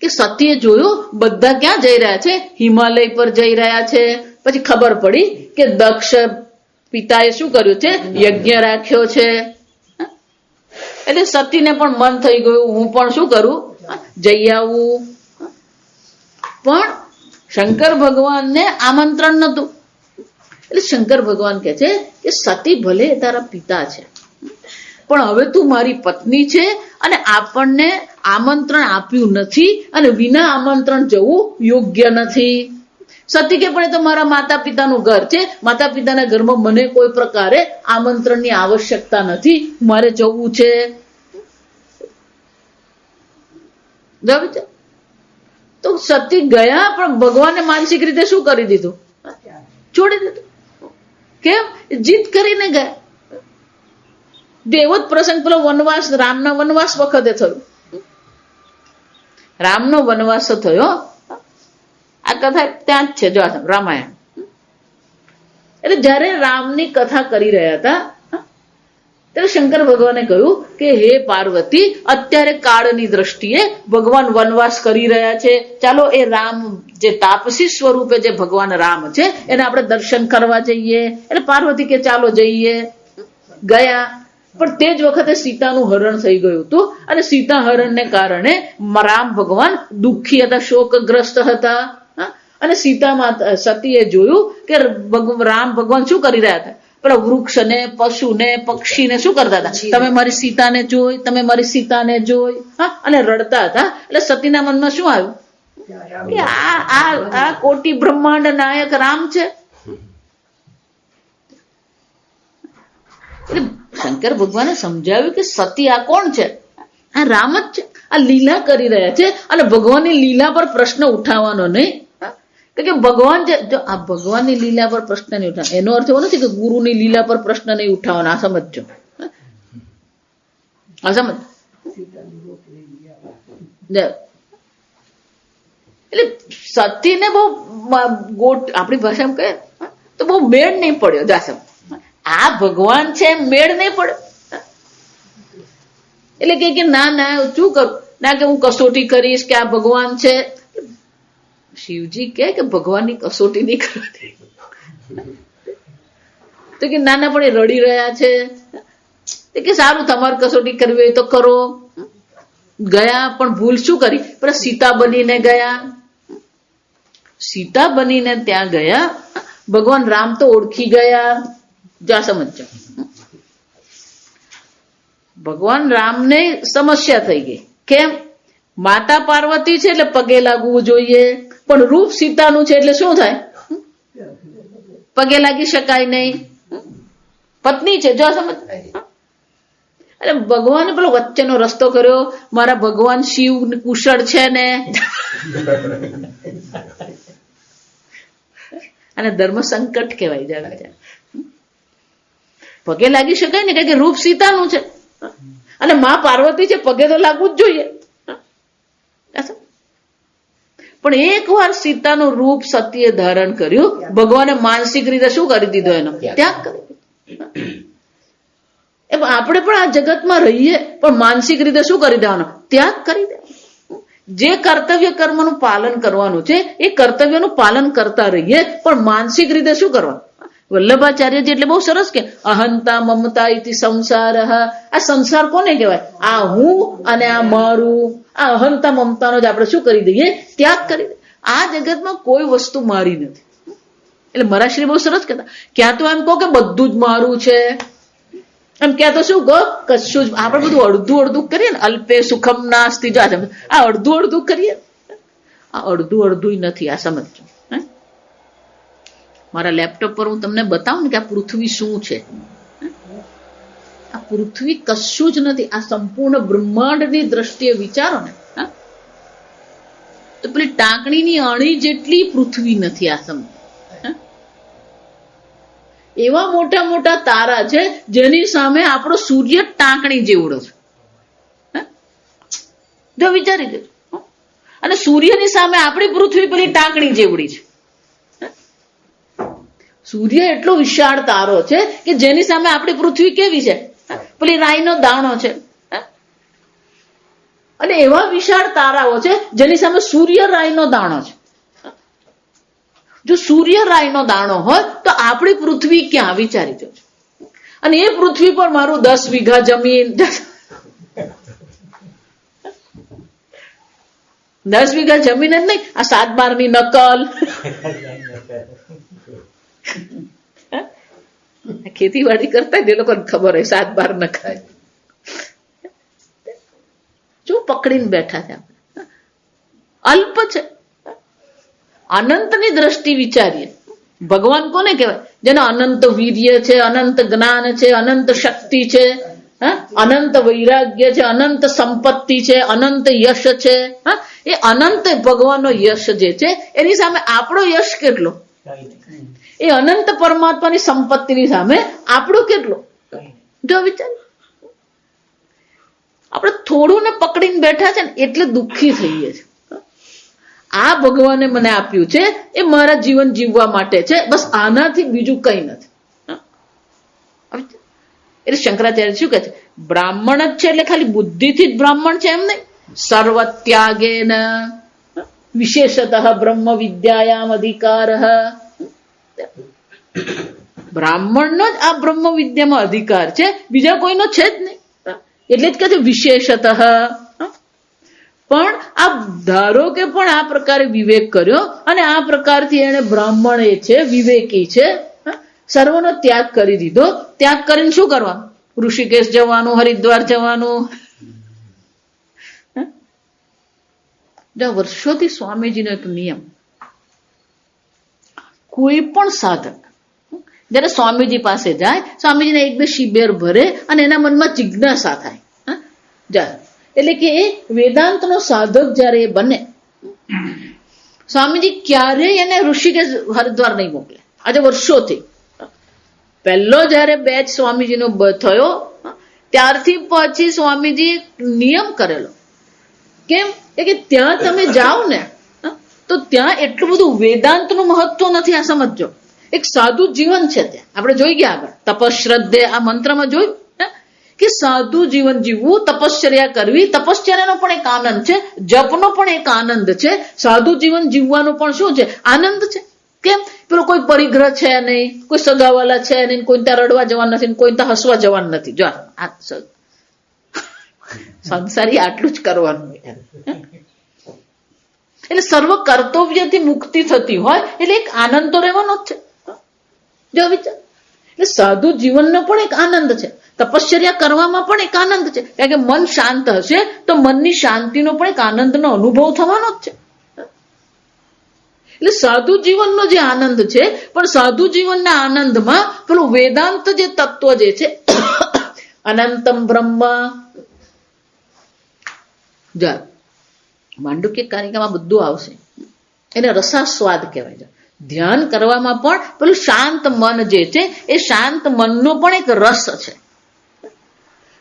કે સતીએ જોયું બધા ક્યાં જઈ રહ્યા છે, હિમાલય પર જઈ રહ્યા છે. પછી ખબર પડી કે દક્ષ પિતાએ શું કર્યું છે, યજ્ઞ રાખ્યો છે. એટલે સતીને પણ મન થઈ ગયું, હું પણ શું કરું, જઈ આવું. પણ શંકર ભગવાનને આમંત્રણ નતું. એટલે શંકર ભગવાન કહે છે કે સતી ભલે તારા પિતા છે, પણ હવે તું મારી પત્ની છે અને આપણને આમંત્રણ આપ્યું નથી અને વિના આમંત્રણ જવું યોગ્ય નથી. સતી કે પણ એ તો મારા માતા પિતાનું ઘર છે, માતા પિતાના ઘરમાં મને કોઈ પ્રકારે આમંત્રણની આવશ્યકતા નથી, મારે જવું છે. તો સતી ગયા, પણ ભગવાને માનસિક રીતે શું કરી દીધું, છોડી દીધું. કેમ? જીદ કરીને ગયા. એવો જ પ્રસંગ પેલો વનવાસ, રામના વનવાસ વખતે થયો. રામનો વનવાસ થયો, આ કથા ત્યાં જ છે, જો રામાયણ. એટલે જયારે રામની કથા કરી રહ્યા હતા ત્યારે શંકર ભગવાને કહ્યું કે હે પાર્વતી, અત્યારે કાળની દ્રષ્ટિએ ભગવાન વનવાસ કરી રહ્યા છે, ચાલો એ રામ જે તાપસી સ્વરૂપે જે ભગવાન રામ છે એને આપણે દર્શન કરવા જઈએ. એટલે પાર્વતી કે ચાલો જઈએ. ગયા, પણ તે જ વખતે સીતાનું હરણ થઈ ગયું હતું અને સીતા હરણને કારણે રામ ભગવાન દુઃખી હતા, શોકગ્રસ્ત હતા. અને સીતા સતીએ જોયું કે રામ ભગવાન શું કરી રહ્યા હતા, પેલા વૃક્ષને, પશુને, પક્ષીને શું કરતા હતા, તમે મારી સીતાને જોઈ, તમે મારી સીતાને જોઈ, અને રડતા હતા. એટલે સતીના મનમાં શું આવ્યું કે આ કોટી બ્રહ્માંડ નાયક રામ છે. એટલે શંકર ભગવાને સમજાવ્યું કે સતી આ કોણ છે, આ રામ જ છે, આ લીલા કરી રહ્યા છે અને ભગવાનની લીલા પર પ્રશ્ન ઉઠાવવાનો નહીં. કે ભગવાન જો આ ભગવાનની લીલા પર પ્રશ્ન નહીં ઉઠાવવાનો, એનો અર્થ એવો નથી કે ગુરુની લીલા પર પ્રશ્ન નહીં ઉઠાવવાનો. આ સમજો, આ સમજ. એટલે સતીને બહુ આપણી ભાષામાં કહે તો બહુ મેળ નહીં પડ્યો. દાસમ આ ભગવાન છે મેળ નહીં પડ્યો. એટલે કે ના ના શું કરું, ના કે હું કસોટી કરીશ કે આ ભગવાન છે. શિવજી કે ભગવાનની કસોટી નહીં કરવાની. તો કે નાના પણ એ રડી રહ્યા છે, કે સારું તમારે કસોટી કરવી હોય તો કરો. ગયા, પણ ભૂલ શું કરી, પણ સીતા બનીને ગયા. સીતા બનીને ત્યાં ગયા, ભગવાન રામ તો ઓળખી ગયા. જા સમજો, ભગવાન રામને સમસ્યા થઈ ગઈ. કેમ? માતા પાર્વતી છે એટલે પગે લાગવું જોઈએ, પણ રૂપ સીતાનું છે એટલે શું થાય, પગે લાગી શકાય નહીં. પત્ની છે, જો સમજ. એટલે ભગવાને પેલો વચ્ચેનો રસ્તો કર્યો, મારા ભગવાન શિવ કુશળ છે ને. અને ધર્મ સંકટ કહેવાય જાય. પગે લાગી શકાય ને, કારણ કે રૂપ સીતાનું છે અને માં પાર્વતી છે, પગે તો લાગવું જ જોઈએ. પણ એક વાર સીતાનું રૂપ સતીએ ધારણ કર્યું, ભગવાને માનસિક રીતે શું કરી દીધો, એનો ત્યાગ કરી દીધો. આપણે પણ આ જગતમાં રહીએ પણ માનસિક રીતે શું કરી દેવાનો, ત્યાગ કરી દેવાનો. જે કર્તવ્ય કર્મનું પાલન કરવાનું છે એ કર્તવ્યનું પાલન કરતા રહીએ, પણ માનસિક રીતે શું કરવાનું. વલ્લભાચાર્યજી એટલે બહુ સરસ કે અહંતા મમતા ઇતિ સંસાર. આ સંસાર કોને કહેવાય, આ હું અને આ મારું. આ અહંતા મમતાનો જ આપણે શું કરી દઈએ, ત્યાગ કરી દઈએ. આ જગતમાં કોઈ વસ્તુ મારી નથી. એટલે મહારાજશ્રી બહુ સરસ કહેતા, ક્યાં તો એમ કહો કે બધું જ મારું છે, એમ ક્યાં તો શું કહો કશું જ. આપણે બધું અડધું અડધું કરીએ ને, અલ્પે સુખમ નાસ્તિ. જો આ અડધું અડધું કરીએ, આ અડધું અડધું નથી. આ સમજો. મારા લેપટોપ પર હું તમને બતાવું ને કે આ પૃથ્વી શું છે. આ પૃથ્વી કશું જ નથી. આ સંપૂર્ણ બ્રહ્માંડની દ્રષ્ટિએ વિચારો ને, તો પેલી ટાંકણીની અણી જેટલી પૃથ્વી નથી. આ સમય એવા મોટા મોટા તારા છે જેની સામે આપણો સૂર્ય ટાંકણી જેવડો છે. જો વિચારી દેજો. અને સૂર્યની સામે આપણી પૃથ્વી પેલી ટાંકણી જેવડી છે. સૂર્ય એટલો વિશાળ તારો છે કે જેની સામે આપણી પૃથ્વી કેવી છે, પેલી રાઈનો દાણો છે. અને એવા વિશાળ તારાઓ છે જેની સામે સૂર્ય રાઈનો દાણો છે. જો સૂર્ય રાઈનો દાણો હોય તો આપણી પૃથ્વી ક્યાં, વિચારી જજો. અને એ પૃથ્વી પર મારું 10 વીઘા જમીન, 10 વીઘા જમીન જ નહીં, આ 7/12 ની નકલ. ખેતીવાડી કરતા જ એ લોકોને ખબર હોય 7/12 નખાય. જો પકડીને બેઠા છે આપણે. અલ્પ છે. અનંતની દ્રષ્ટિ વિચારીએ. ભગવાન કોને કહેવાય? જેનો અનંત વીર્ય છે, અનંત જ્ઞાન છે, અનંત શક્તિ છે, અનંત વૈરાગ્ય છે, અનંત સંપત્તિ છે, અનંત યશ છે. એ અનંત ભગવાનનો યશ જે છે એની સામે આપણો યશ કેટલો? એ અનંત પરમાત્માની સંપત્તિની સામે આપણો કેટલો? જો વિચાર. આપણે થોડું ને પકડીને બેઠા છે ને એટલે દુઃખી થઈએ છીએ. આ ભગવાને મને આપ્યું છે એ મારા જીવન જીવવા માટે છે, બસ આનાથી બીજું કઈ નથી. એટલે શંકરાચાર્ય શું કહે છે? બ્રાહ્મણ જ છે એટલે ખાલી બુદ્ધિથી જ બ્રાહ્મણ છે એમ નહીં. સર્વ ત્યાગેન વિશેષતઃ બ્રહ્મ વિદ્યાયામ અધિકાર. બ્રાહ્મણનો જ આ બ્રહ્મ વિદ્યામાં અધિકાર છે, બીજા કોઈનો છે જ નહીં. એટલે જ કહે છે વિશેષતઃ. પણ આ ધારો કે પણ આ પ્રકારે વિવેક કર્યો અને આ પ્રકારથી એને બ્રાહ્મણ એ છે, વિવેકી છે, સર્વનો ત્યાગ કરી દીધો. ત્યાગ કરીને શું કરવાનું? ઋષિકેશ જવાનું, હરિદ્વાર જવાનું. વર્ષોથી સ્વામીજીનો એક નિયમ, કોઈ પણ સાધક જયારે સ્વામીજી પાસે જાય, સ્વામીજીને 1-2 શિબિર ભરે અને એના મનમાં જિજ્ઞાસા થાય. એટલે કે એ વેદાંતનો સાધક જયારે એ બને, સ્વામીજી ક્યારેય એને ઋષિકેશ હરિદ્વાર નહીં મોકલે. આજે વર્ષોથી પહેલો જયારે બેચ સ્વામીજીનો થયો ત્યારથી પછી સ્વામીજી નિયમ કરેલો. કેમ કે ત્યાં તમે જાઓ ને તો ત્યાં એટલું બધું વેદાંતનું મહત્વ નથી. આ સમજો, એક સાધુ જીવન છે ત્યાં. આપણે જોઈ ગયા આગળ તપશ્રદ્ધે આ મંત્રમાં જોયું કે સાધુ જીવન જીવવું, તપશ્ચર્યા કરવી. તપશ્ચર્યાનો પણ એક આનંદ છે, જપનો પણ એક આનંદ છે, સાધુ જીવન જીવવાનો પણ શું છે? આનંદ છે. કેમ? પેલો કોઈ પરિગ્રહ છે નહીં, કોઈ સગાવાલા છે નહીં, કોઈ ત્યાં રડવા જવાનું નથી, કોઈ ત્યાં હસવા જવાનું નથી. જો આ સંસારી આટલું જ કરવાનું. એટલે સર્વ કર્તવ્યથી મુક્તિ થતી હોય એટલે એક આનંદ તો રહેવાનો જ છે. જો વિચાર. એટલે સાધુ જીવનનો પણ એક આનંદ છે, તપશ્ચર્યા કરવામાં પણ એક આનંદ છે. કારણ કે મન શાંત હશે તો મનની શાંતિનો પણ એક આનંદનો અનુભવ થવાનો જ છે. એટલે સાધુ જીવનનો જે આનંદ છે, પણ સાધુ જીવનના આનંદમાં પેલું વેદાંત જે તત્વ જે છે, અનંતમ બ્રહ્મ. માંડુક્ય કારિકામાં બધું આવશે. એને રસાસ્વાદ કહેવાય છે. ધ્યાન કરવામાં પણ પેલું શાંત મન જે છે એ શાંત મનનો પણ એક રસ છે.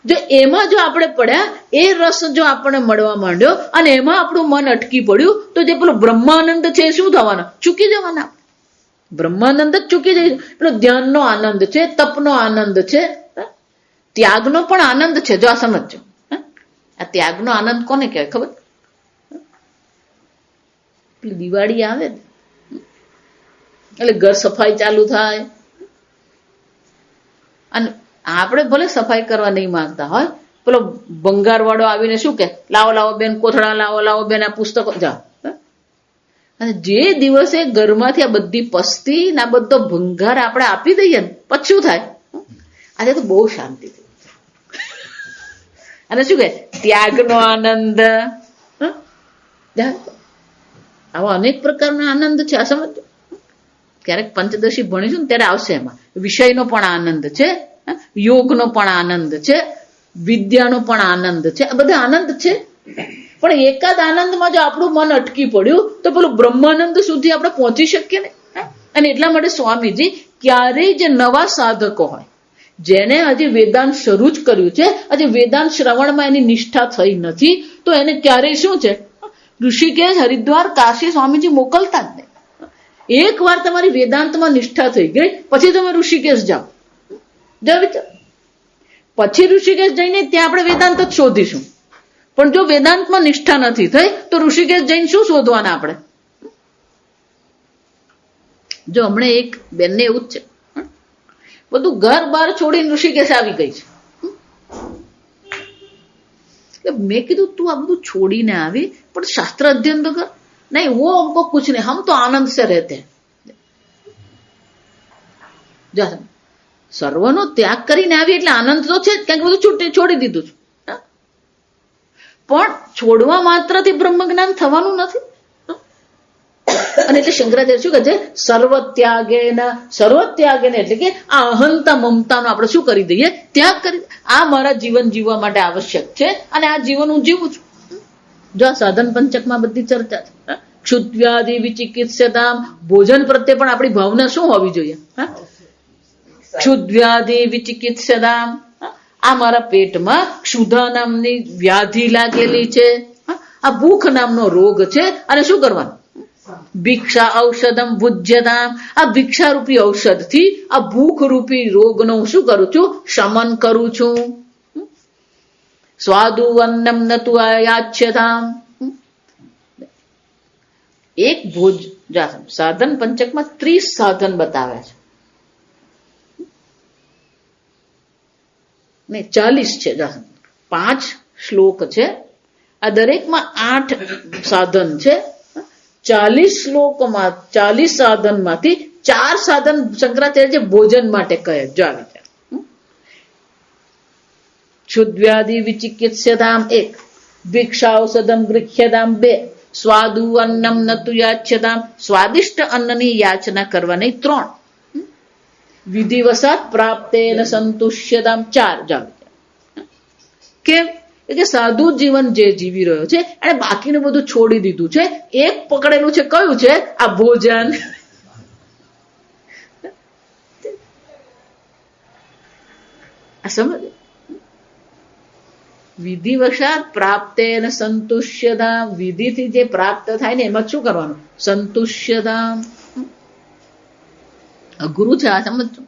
જો એમાં જો આપણે પડ્યા, એ રસ જો આપણને મળવા માંડ્યો અને એમાં આપણું મન અટકી પડ્યું તો જે પેલો બ્રહ્માનંદ છે શું થવાના? ચૂકી જવાના. બ્રહ્માનંદ જ ચૂકી જાય. પેલો ધ્યાનનો આનંદ છે, તપનો આનંદ છે, ત્યાગનો પણ આનંદ છે. જો આ સમજો, આ ત્યાગનો આનંદ કોને કહેવાય ખબર? દિવાળી આવે ને એટલે ઘર સફાઈ ચાલુ થાય અને આપણે ભલે સફાઈ કરવા નહીં માંગતા હોય, પેલો ભંગાર વાળો આવીને શું કે, લાવો લાવો બેન કોથળા, લાવો લાવો બેન આ પુસ્તકો, જાઓ. અને જે દિવસે ઘરમાંથી આ બધી પસ્તી ને આ બધો ભંગાર આપણે આપી દઈએ ને પછી શું થાય? આજે તો બહુ શાંતિ થઈ. અને શું કે ત્યાગનો આનંદ. આવા અનેક પ્રકારના આનંદ છે. આ સમજો, ક્યારેક પંચદશી ભણીશું ને ત્યારે આવશે. એમાં વિષયનો પણ આનંદ છે, યોગનો પણ આનંદ છે, વિદ્યાનો પણ આનંદ છે, આ બધા આનંદ છે. પણ એકાદ આનંદમાં જો આપણું મન અટકી પડ્યું તો પેલું બ્રહ્માનંદ સુધી આપણે પહોંચી શકીએ ને. અને એટલા માટે સ્વામીજી ક્યારેય જે નવા સાધકો હોય, જેને હજી વેદાંત શરૂ જ કર્યું છે, હજી વેદાંત શ્રવણમાં એની નિષ્ઠા થઈ નથી, તો એને ક્યારેય શું છે, ઋષિકેશ, હરિદ્વાર, કાશી સ્વામીજી મોકલતા જ નહીં. એક વાર તમારી વેદાંતમાં નિષ્ઠા થઈ ગઈ પછી તમે ઋષિકેશ જાઓ, પછી ઋષિકેશ જઈને ત્યાં આપણે વેદાંત જ શોધીશું. પણ જો વેદાંતમાં નિષ્ઠા નથી થઈ તો ઋષિકેશ જઈને શું શોધવાના આપણે? જો હમણાં એક બેનને એવું જ છે, બધું ઘર બાર છોડીને ઋષિકેશ આવી ગઈ છે. મેં કીધું તું આ બધું છોડીને આવી પણ શાસ્ત્ર અધ્યયન તો કર. નહીં, वो हमको कुछ नहीं, हम तो आनंद से रहते हैं. સર્વનો ત્યાગ કરીને આવી એટલે આનંદ તો છે જ, કારણ કે બધું છોડી દીધું છે. પણ છોડવા માત્રથી બ્રહ્મ જ્ઞાન થવાનું નથી. અને એટલે શંકરાચાર્ય શું કહે છે, સર્વત્યાગેન એટલે કે આ અહંતા મમતાનો આપણે શું કરી દઈએ, ત્યાગ કરી. આ મારા જીવન જીવવા માટે આવશ્યક છે અને આ જીવન હું જીવું છું. જો આ સાધન પંચકમાં બધી ચર્ચા છે. ક્ષુદ્વ્યાધિ વિચિકિત્સ્યતામ, ભોજન પ્રત્યે પણ આપણી ભાવના શું હોવી જોઈએ? ક્ષુદ્વ્યાધિ વિચિકિત્સ્યતામ, આ મારા પેટમાં ક્ષુધા નામની વ્યાધિ લાગેલી છે, આ ભૂખ નામનો રોગ છે, અને શું કરવાનું? ભિક્ષા ઔષધમ ભુજ્યતામ, આ ભિક્ષા રૂપી ઔષધથી આ ભૂખ રૂપી રોગનો હું શું કરું છું? શમન કરું છું. સ્વાદુ અન્નમ નતુ યાચ્યતામ, એક ભોજ સાધન પંચકમાં 30 સાધન બતાવ્યા છે, ને 40 છે, 5 શ્લોક છે, આ દરેકમાં 8 સાધન છે. 40 શ્લોકમાં 40 સાધનમાંથી 4 સાધન શંકરાચાર્ય ભોજન માટે કહે. જો આવી જાય ક્ષુદ્વ્યાધિ વિચિકિત્સ્યતામ 1, ભિક્ષાૌષધમ ગૃહ્યતામ 2, સ્વાદુ અન્નમ નતુ યાચ્યતામ, સ્વાદિષ્ટ અન્નની યાચના કરવાની 3, વિધિવસાત પ્રાપ્તેન સંતુષ્યતામ 4. જાવ કેમ કે સાધુ જીવન જે જીવી રહ્યો છે એને બાકીનું બધું છોડી દીધું છે, એક પકડેલું છે, કયું છે? આ ભોજન. આ સમજ, વિધિવસાત પ્રાપ્તેન સંતુષ્યતામ, વિધિથી જે પ્રાપ્ત થાય ને એમાં શું કરવાનું? સંતુષ્યતામ. અઘરું છે આ, સમજો.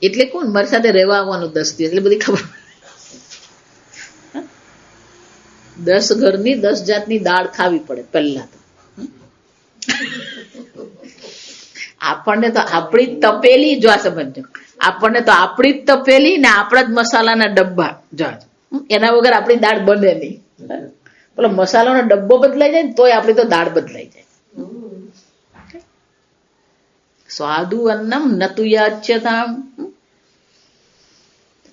એટલે કોણ મારી સાથે રહેવા આવવાનું 10 દિવસ, એટલે બધી ખબર. 10 ઘરની 10 જાતની દાળ ખાવી પડે પહેલા તો. આપણને તો આપણી તપેલી, જો આ સમજો, આપણને તો આપણી જ તપેલી ને આપણા જ મસાલાના ડબ્બા, જો એના વગર આપણી દાળ બને નહીં. પેલો મસાલાનો ડબ્બો બદલાઈ જાય ને તોય આપણી તો દાળ બદલાઈ જાય. સ્વાદુ અન્નમ નતુ યાચ્યતામ,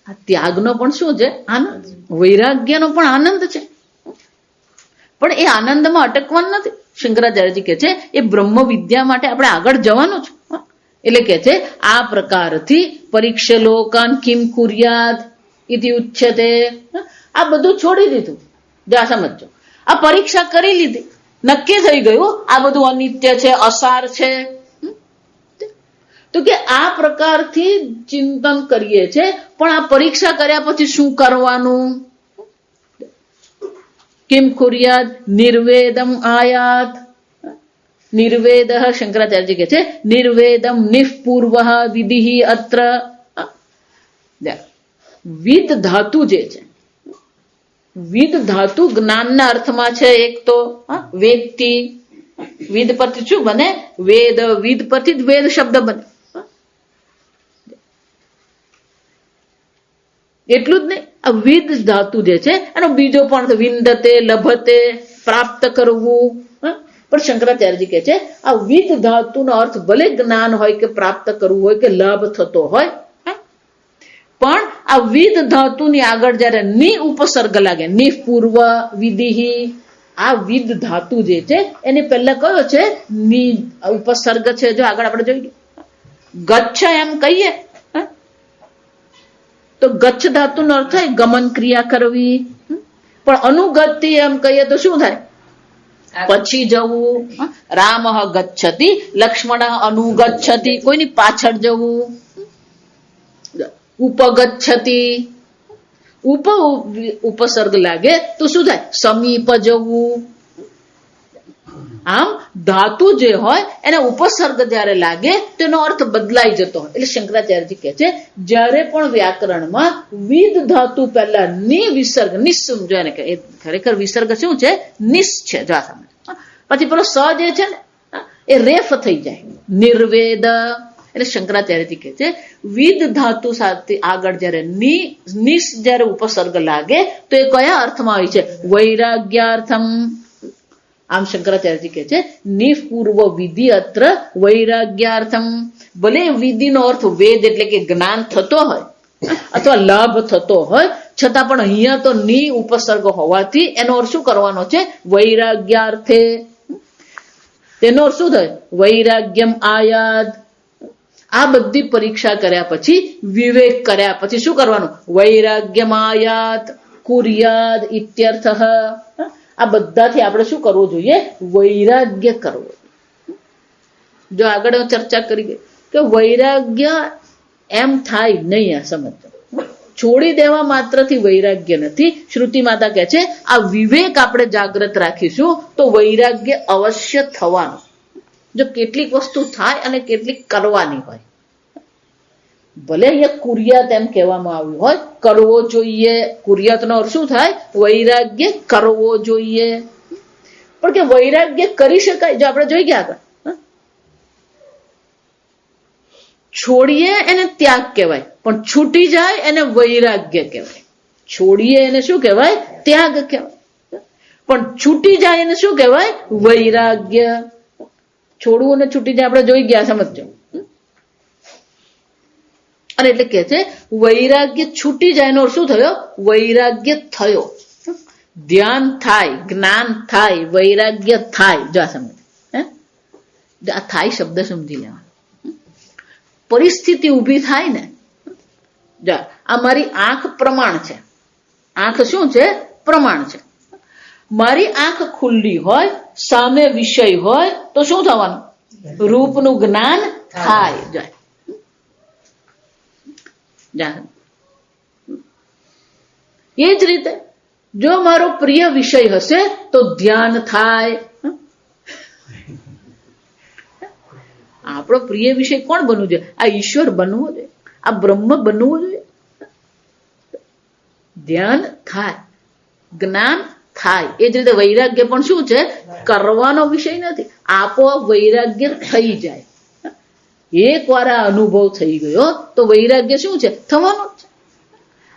આ ત્યાગનો પણ શું છે? આનંદ. વૈરાગ્યનો પણ આનંદ છે, પણ એ આનંદમાં અટકવાનું નથી. શંકરાચાર્યજી કહે છે એ બ્રહ્મ વિદ્યા માટે આપણે આગળ જવાનું છે. એટલે કે છે આ પ્રકારથી પરીક્ષલોકાન કિમ કુર્યાદ ઇતિ ઉચ્યતે. આ બધું છોડી દીધું. જા સમજો, આ પરીક્ષા કરી લીધી, નક્કી થઈ ગયું આ બધું અનિત્ય છે, અસાર છે. તો કે આ પ્રકારથી ચિંતન કરીએ છે, પણ આ પરીક્ષા કર્યા પછી શું કરવાનું? કિમ કુર્યાદ નિર્વેદમ આયાત. નિર્વેદ, શંકરાચાર્ય કહે છે નિર્વેદમ નિઃપૂર્વ વિધિ અત્ર. વિદ ધાતુ જે છે, વિદ ધાતુ જ્ઞાનના અર્થમાં છે. એક તો વેદથી, વિદ પરથી શું બને? વેદ. વિદ પરથી જ વેદ શબ્દ બને. એટલું જ નહીં, આ વિદ ધાતુ જે છે એનો બીજો પણ વિંદતે, લભતે, પ્રાપ્ત કરવું. પણ શંકરાચાર્યજી કહે છે આ વિદ ધાતુનો અર્થ ભલે જ્ઞાન હોય કે પ્રાપ્ત કરવું હોય કે લાભ થતો હોય, પણ આ વિદ ધાતુની આગળ જયારે ની ઉપસર્ગ લાગે, નિઃપૂર્વ વિધિ, આ વિદ ધાતુ જે છે એને પહેલા કયો છે? ની ઉપસર્ગ છે. જો આગળ આપણે જોઈએ ગચ્છ એમ કહીએ તો ગચ્છ ધાતુનો અર્થ થાય ગમન ક્રિયા કરવી. પણ અનુગતિ એમ કહીએ તો શું થાય? પછી જવું. રામ ગચ્છતિ, લક્ષ્મણ અનુગચ્છતિ, કોઈની પાછળ જવું. ઉપગચ્છતિ, ઉપસર્ગ લાગે તો શું થાય? સમીપ જવું. આમ ધાતુ જે હોય એને ઉપસર્ગ જયારે લાગે તો એનો અર્થ બદલાઈ જતો હોય. એટલે શંકરાચાર્યજી કહે છે જયારે પણ વ્યાકરણમાં વિદ ધાતુ પહેલા ની વિસર્ગ નિસ સમજો એને કે ખરેખર વિસર્ગ શું છે? નિસ છે. જો આ સમજ. પછી પેલો સ જે છે ને એ રેફ થઈ જાય, નિર્વેદ. એટલે શંકરાચાર્યજી કહે છે વિદ ધાતુ સાથે આગળ જયારે નિસ જયારે ઉપસર્ગ લાગે તો એ કયા અર્થમાં હોય છે? વૈરાગ્યાર્થમ. આમ શંકરાચાર્યજી કહે છે નિપૂર્વ વિધિ અત્ર વૈરાગ્યાર્થમ. ભલે વિધિનો અર્થ વેદ એટલે કે જ્ઞાન થતો હોય અથવા લાભ થતો હોય છતાં પણ અહીંયા તો ની ઉપસર્ગ હોવાથી એનો અર્થ શું કરવાનો છે? વૈરાગ્યાર્થે. તેનો અર્થ શું થાય? વૈરાગ્યમ આયાદ. આ બધી પરીક્ષા કર્યા પછી વિવેક કર્યા પછી શું કરવાનું? વૈરાગ્યમ આયાત કુર્યાદ ઇત્યર્થ. આ બધાથી આપણે શું કરવું જોઈએ? વૈરાગ્ય કરવું. જો આગળ ચર્ચા કરી ગઈ કે વૈરાગ્ય એમ થાય નહીં. આ સમજ છોડી દેવા માત્રથી વૈરાગ્ય નથી. શ્રુતિ માતા કહે છે આ વિવેક આપણે જાગ્રત રાખીશું તો વૈરાગ્ય અવશ્ય થવાનું. જો કેટલીક વસ્તુ થાય અને કેટલીક કરવાની હોય. ભલે અહીંયા કુર્યાત એમ કહેવામાં આવ્યું હોય કરવો જોઈએ. કુર્યાતનો અર્થ શું થાય? વૈરાગ્ય કરવો જોઈએ. પણ કે વૈરાગ્ય કરી શકાય. જો આપણે જોઈ ગયા આગળ છોડીએ એને ત્યાગ કહેવાય, પણ છૂટી જાય એને વૈરાગ્ય કહેવાય. છોડીએ એને શું કહેવાય? ત્યાગ કહેવાય. પણ છૂટી જાય એને શું કહેવાય? વૈરાગ્ય. છોડવું અને છૂટી જાય આપણે જોઈ ગયા, સમજો. અને એટલે કે છે વૈરાગ્ય છૂટી જાય એનો શું થયો? વૈરાગ્ય થયો. ધ્યાન થાય, જ્ઞાન થાય, વૈરાગ્ય થાય. જો આ સમજ. આ થાય શબ્દ સમજી લેવાનો. પરિસ્થિતિ ઊભી થાય ને. જો આ મારી આંખ પ્રમાણ છે. આંખ શું છે? પ્રમાણ છે. મારી આંખ ખુલ્લી હોય, સામે વિષય હોય તો શું થવાનું? રૂપનું જ્ઞાન થાય. જાય એ જ રીતે જો મારો પ્રિય વિષય હશે તો ધ્યાન થાય. આપણો પ્રિય વિષય કોણ બનવું જોઈએ? આ ઈશ્વર બનવો જોઈએ, આ બ્રહ્મ બનવું જોઈએ. ધ્યાન થાય, જ્ઞાન થાય. એ જ રીતે વૈરાગ્ય પણ શું છે? કરવાનો વિષય નથી. આપોઆપ વૈરાગ્ય થઈ જાય. એકવાર આ અનુભવ થઈ ગયો તો વૈરાગ્ય શું છે? થવાનો જ છે.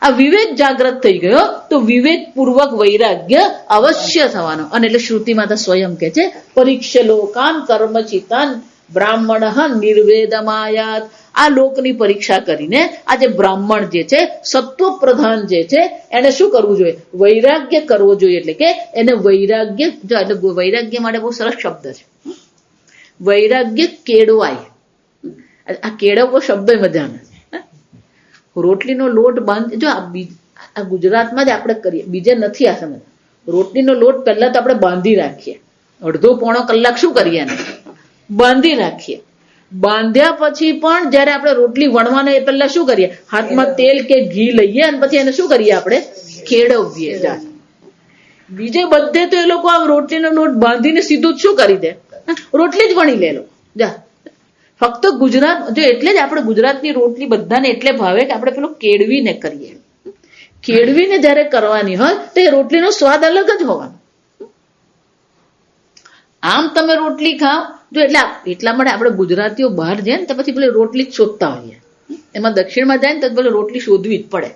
આ વિવેક જાગ્રત થઈ ગયો તો વિવેક પૂર્વક વૈરાગ્ય અવશ્ય થવાનો. અને એટલે શ્રુતિ માતા સ્વયં કે છે પરીક્ષ લોકાન કર્મચિતાન બ્રાહ્મણ નિર્વેદમાયાત. આ લોકની પરીક્ષા કરીને આ જે બ્રાહ્મણ જે છે સત્વ પ્રધાન જે છે એને શું કરવું જોઈએ? વૈરાગ્ય કરવો જોઈએ. એટલે કે એને વૈરાગ્ય, જો એટલે વૈરાગ્ય માટે બહુ સરસ શબ્દ છે. વૈરાગ્ય કેળવાય. આ કેળવવો શબ્દ મજાનો. રોટલીનો લોટ બાંધ, જો આ ગુજરાતમાં જ આપણે કરીએ, બીજે નથી આ સમજ. રોટલીનો લોટ પહેલા તો આપણે બાંધી રાખીએ, અડધો પોણો કલાક શું કરીએ? એને બાંધી રાખીએ. બાંધ્યા પછી પણ જયારે આપણે રોટલી વણવાના એ પહેલા શું કરીએ? હાથમાં તેલ કે ઘી લઈએ અને પછી એને શું કરીએ? આપણે કેળવીએ. બીજે બધે તો એ લોકો આમ રોટલીનો લોટ બાંધીને સીધું જ શું કરી દે? રોટલી જ વણી લે લોકો. ફક્ત ગુજરાત જો એટલે જ આપણે ગુજરાતની રોટલી બધાને એટલે ભાવે કે આપણે પેલું કેળવીને કરીએ. કેળવીને જયારે કરવાની હોય તો એ રોટલીનો સ્વાદ અલગ જ હોવાનો. આમ તમે રોટલી ખાઓ જો એટલા માટે આપણે ગુજરાતીઓ બહાર જાય ને તો પછી પેલી રોટલી જ શોધતા હોઈએ. એમાં દક્ષિણમાં જાય ને તો પેલી રોટલી શોધવી જ પડે.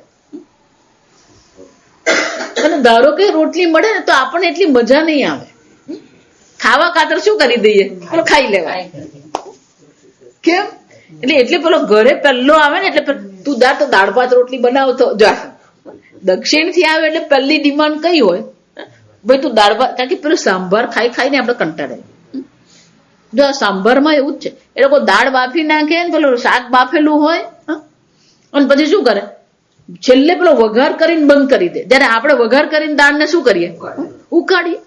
અને ધારો કે રોટલી મળે ને તો આપણને એટલી મજા નહીં આવે. ખાવા ખાતર શું કરી દઈએ? પેલો ખાઈ લેવાય. કેમ? એટલે પેલો ઘરે પહેલો આવે ને એટલે તું તો દાળ ભાત રોટલી બનાવતો જા. દક્ષિણ થી આવે એટલે પહેલી ડિમાન્ડ કઈ હોય? ભાઈ તું દાળ ભાત, કારણ કે પેલું સાંભાર ખાઈ ખાઈને આપણે કંટાળે. જો આ સાંભારમાં એવું જ છે. એ લોકો દાળ બાફી નાખે ને પેલું શાક બાફેલું હોય અને પછી શું કરે? છેલ્લે પેલો વઘાર કરીને બંધ કરી દે. જયારે આપણે વઘાર કરીને દાળને શું કરીએ? ઉકાળીએ.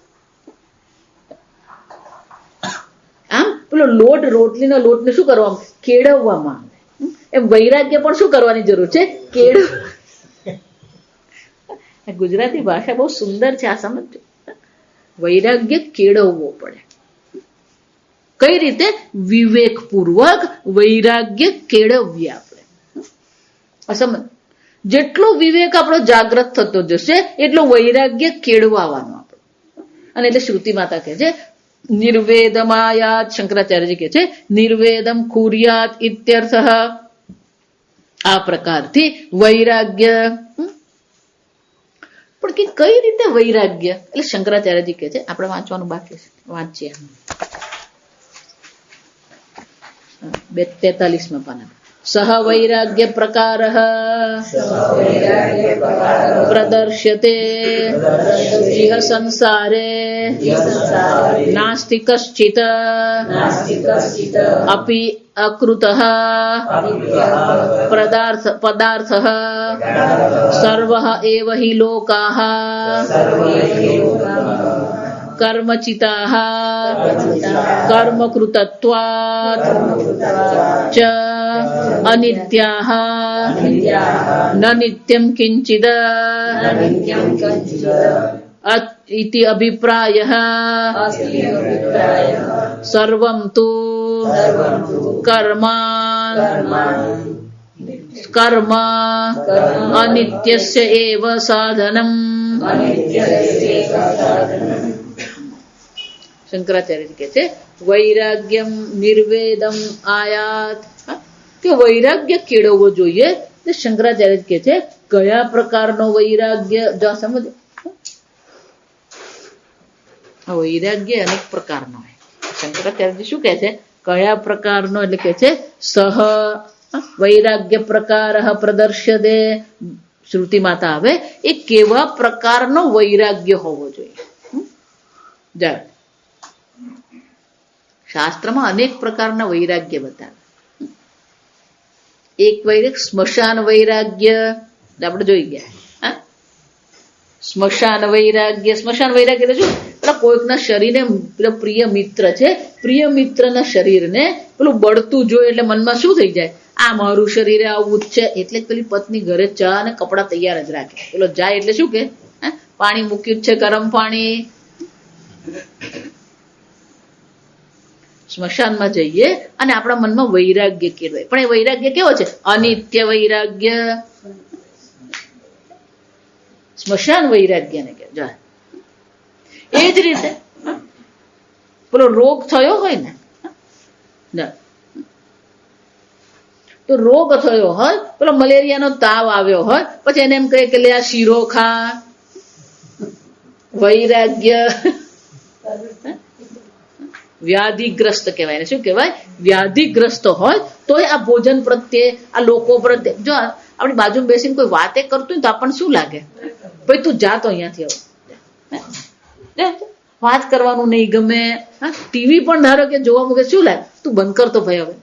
આમ પેલો લોટ, રોટલીનો લોટને શું કરવામાં? કેળવવામાં આવે. એમ વૈરાગ્ય પણ શું કરવાની જરૂર છે? કેળવ. ગુજરાતી ભાષા બહુ સુંદર છે, આ સમજો. વૈરાગ્ય કેળવવો પડે. કઈ રીતે? વિવેકપૂર્વક વૈરાગ્ય કેળવીએ આપણે. સમજ. જેટલો વિવેક આપણો જાગ્રત થતો જશે એટલો વૈરાગ્ય કેળવવાનો આપણો. અને એટલે શ્રુતિ માતા કહે છે નિર્વેદમાયાત, શંકરાચાર્યજી કહે છે નિર્વેદમ કુર્યાત ઇત્યર્થ. આ પ્રકારથી વૈરાગ્ય. પણ કે કઈ રીતે વૈરાગ્ય? એટલે શંકરાચાર્યજી કહે છે, આપણે વાંચવાનું બાકી છે, વાંચીએ. 43માં પાના. સહ વૈરાગ્ય પ્રકાર પ્રદર્શ્યતે ઇહ સંસારે નાસ્તિ કશ્ચિત અપિ અકૃતઃ પદાર્થઃ સર્વઃ એવ હિ લોકાઃ કર્મચિતાઃ કર્મકૃતત્વાत् ચ અનિત્યાઃ ન નિત્યં કિંચિદ इति अभिप्रायः सर्वं तु कर्म अनित्यस्य एव साधनम्. શંકરાચાર્ય કહે છે વૈરાગ્યમ નિર્વેદમ આયાત, કે વૈરાગ્ય કેળવવો જોઈએ. શંકરાચાર્ય કહે છે કયા પ્રકારનો વૈરાગ્ય? જો સમજ, વૈરાગ્ય અનેક પ્રકારનો હોય. શંકરાચાર્યજી શું કહે છે? કયા પ્રકારનો? એટલે કે છે સહ વૈરાગ્ય પ્રકાર પ્રદર્શ્યતે. શ્રુતિ માતા આવે એ કેવા પ્રકારનો વૈરાગ્ય હોવો જોઈએ. શાસ્ત્રમાં અનેક પ્રકારના વૈરાગ્ય બતાવે. એક વૈરાગ્ય સ્મશાન વૈરાગ્ય આપણે જોઈ ગયા. સ્મશાન વૈરાગ્ય એટલે શું? કોઈકના શરીરને પેલો પ્રિય મિત્ર છે, પ્રિય મિત્રના શરીરને પેલું બળતું જોઈએ એટલે મનમાં શું થઈ જાય? આ મારું શરીર આવું જ છે. એટલે પેલી પત્ની ઘરે ચા અને કપડા તૈયાર જ રાખે. પેલો જાય એટલે શું કે પાણી મૂક્યું છે, ગરમ પાણી. સ્મશાનમાં જઈએ અને આપણા મનમાં વૈરાગ્ય કેળવાય. પણ એ વૈરાગ્ય કેવો છે? અનિત્ય વૈરાગ્ય. સ્મશાન વૈરાગ્ય ને કે એ જ રીતે પેલો રોગ થયો હોય ને, તો રોગ થયો હોય, પેલો મલેરિયાનો તાવ આવ્યો હોય, પછી એને એમ કહે કે લે આ શીરો ખા. વૈરાગ્ય. વ્યાધિગ્રસ્ત કહેવાય ને, શું કહેવાય? વ્યાધિગ્રસ્ત હોય તો આ ભોજન પ્રત્યે, આ લોકો પ્રત્યે, જો આપણી બાજુમાં બેસીને કોઈ વાતે કરતું હોય તો આપણને શું લાગે? ભાઈ તું જા તો અહીંયાથી આવ. વાત કરવાનું નહીં ગમે. ટીવી પણ ધારો કે જોવા મૂકે, શું લાગે? તું બંધ કરતો ભાઈ હવે.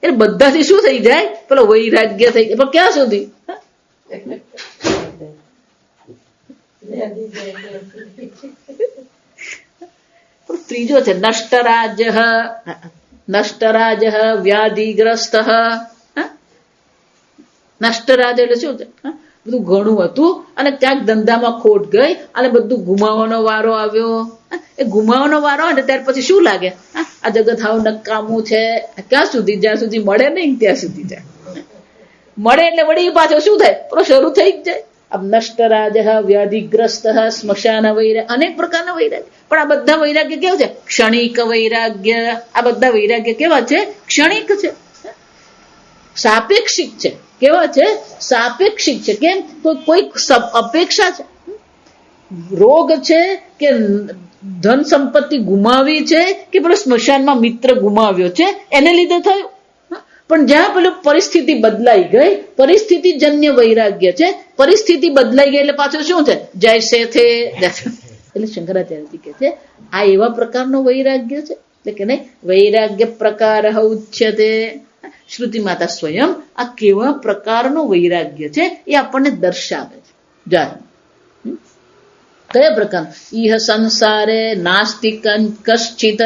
એટલે બધાથી શું થઈ જાય? પેલો વૈરાગ્ય થઈ જાય. પણ ક્યાં સુધી? ત્રીજો છે નષ્ટરાજ વ્યાધિગ્રસ્ત. નષ્ટરાજ એટલે શું છે? બધું ઘણું હતું અને ક્યાંક ધંધામાં ખોટ ગઈ અને બધું ગુમાવવાનો વારો આવ્યો. એ ગુમાવવાનો વારો આવે ને ત્યાર પછી શું લાગે? આ જગત હાવ નકામું છે. ક્યાં સુધી? જ્યાં સુધી મળે નહીં ત્યાં સુધી જાય. મળે એટલે વળી પાછો શું થાય? પેલો શરૂ થઈ જ જાય. નષ્ટરાજ વ્યાધિગ્રસ્ત સ્મશાન વૈરાગ્ય. અનેક પ્રકારના વૈરાગ્ય. પણ આ બધા વૈરાગ્ય કેવું છે? ક્ષણિક વૈરાગ્ય. આ બધા વૈરાગ્ય કેવા છે? ક્ષણિક છે, સાપેક્ષિક છે. કેવા છે? સાપેક્ષિક છે. કેમ? તો કોઈ અપેક્ષા છે, રોગ છે કે ધન સંપત્તિ ગુમાવી છે કે પેલો સ્મશાનમાં મિત્ર ગુમાવ્યો છે એને લીધે થયું. પણ જ્યાં પેલું પરિસ્થિતિ બદલાઈ ગઈ, પરિસ્થિતિજન્ય વૈરાગ્ય છે. પરિસ્થિતિ બદલાઈ ગઈ એટલે પાછું શું છે? જૈસે થે. એટલે શંકરાચાર્યજી કહે છે આ એવા પ્રકારનો વૈરાગ્ય છે. એટલે કે નહીં વૈરાગ્ય પ્રકાર ઉચ્યતે. શ્રુતિ માતા સ્વયં આ કેવા પ્રકારનો વૈરાગ્ય છે એ આપણને દર્શાવે છે. જાય કયા પ્રકાર? ઇહ સંસારે નાસ્તિ કશ્ચિત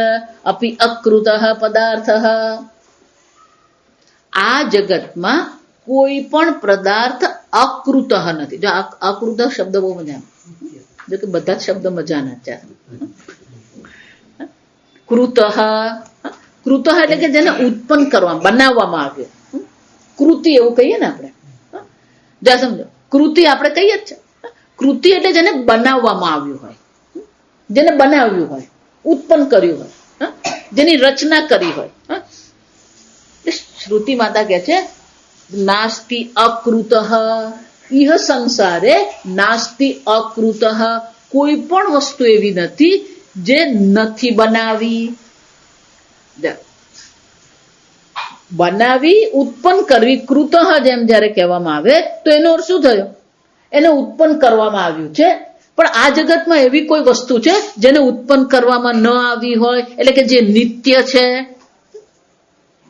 અપિ અકૃત પદાર્થ. આ જગતમાં કોઈ પણ પદાર્થ અકૃત નથી. જો અકૃત શબ્દ બહુ મજાનો, જો કે બધા જ શબ્દ મજાના છે. કૃત, કૃત એટલે કે જેને ઉત્પન્ન કરવા, બનાવવામાં આવ્યો. કૃતિ એવું કહીએ ને આપણે. જા સમજો, કૃતિ આપણે કહીએ જ છે. કૃતિ એટલે જેને બનાવવામાં આવ્યું હોય, જેને બનાવ્યું હોય, ઉત્પન્ન કર્યું હોય, જેની રચના કરી હોય. શ્રુતિ માતા કહે છે નાસ્તિ અકૃત ઇહ સંસારે નાસ્તિ અકૃત. કોઈ પણ વસ્તુ એવી નથી જે નથી બનાવી. બનાવી, ઉત્પન્ન કરવી, કૃત જેમ જયારે કહેવામાં આવે તો એનો અર્થ શું થયો? એને ઉત્પન્ન કરવામાં આવ્યું છે. પણ આ જગતમાં એવી કોઈ વસ્તુ છે જેને ઉત્પન્ન કરવામાં ન આવી હોય, એટલે કે જે નિત્ય છે?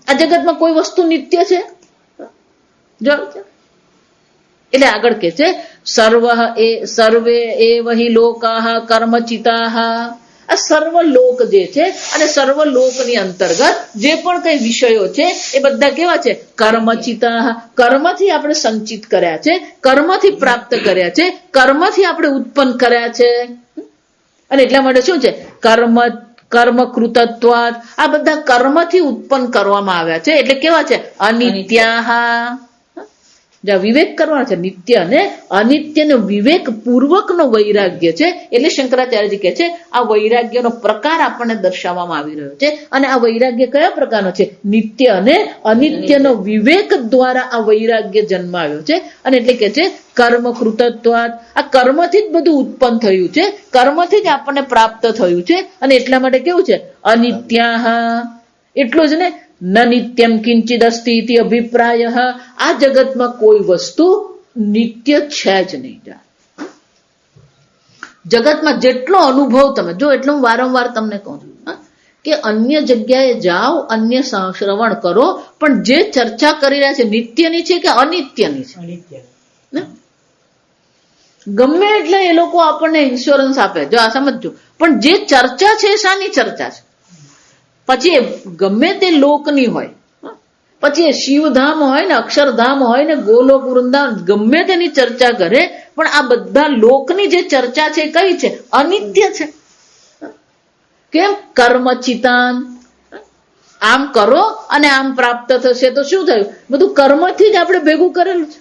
આ જગતમાં કોઈ વસ્તુ નિત્ય છે? એટલે આગળ કે છે સર્વે એવ હિ લોકાહ કર્મચિતાહ. આ સર્વ લોક જે છે અને સર્વ લોકની અંતર્ગત જે પણ કઈ વિષયો છે એ બધા કેવા છે? કર્મચિતાહ. કર્મથી આપણે સંચિત કર્યા છે, કર્મથી પ્રાપ્ત કર્યા છે, કર્મથી આપણે ઉત્પન્ન કર્યા છે. અને એટલા માટે શું છે? કર્મકૃતત્વાદ. આ બધા કર્મથી ઉત્પન્ન કરવામાં આવ્યા છે. એટલે કેવા છે? અનિત્યાહ. વિવેક કરવાનો છે. નિત્ય અને અનિત્યનો વિવેક પૂર્વકનો વૈરાગ્ય છે. એટલે શંકરાચાર્યજી કહે છે આ વૈરાગ્યનો પ્રકાર આપણને દર્શાવવામાં આવી રહ્યો છે. અને આ વૈરાગ્ય કયા પ્રકારનો છે? નિત્ય અને અનિત્યનો વિવેક દ્વારા આ વૈરાગ્ય જન્માવ્યો છે. અને એટલે કે છે કર્મકૃતત્વાદ. આ કર્મથી જ બધું ઉત્પન્ન થયું છે, કર્મથી જ આપણને પ્રાપ્ત થયું છે. અને એટલા માટે કેવું છે? અનિત્યાહ. એટલું જ ને, ન નિત્યમ કિંચિદ અસ્તિ ઇતિ અભિપ્રાય. આ જગતમાં કોઈ વસ્તુ નિત્ય છે જ નહીં. જગતમાં જેટલો અનુભવ તમે જો, એટલે હું વારંવાર તમને કહું છું કે અન્ય જગ્યાએ જાઓ, અન્ય શ્રવણ કરો, પણ જે ચર્ચા કરી રહ્યા છે નિત્યની છે કે અનિત્યની છે? ગમે એટલે એ લોકો આપણને ઇન્સ્યોરન્સ આપે, જો આ સમજો, પણ જે ચર્ચા છે શાની ચર્ચા છે? પછી ગમે તે લોકની હોય, પછી એ શિવધામ હોય ને, અક્ષરધામ હોય ને, ગોલોક વૃંદાવન, ગમે તેની ચર્ચા કરે, પણ આ બધા લોકની જે ચર્ચા છે કઈ છે? અનિત્ય છે. કેમ? કર્મચિતાન. આમ કરો અને આમ પ્રાપ્ત થશે તો શું થયું? બધું કર્મથી જ આપણે ભેગું કરેલું છે,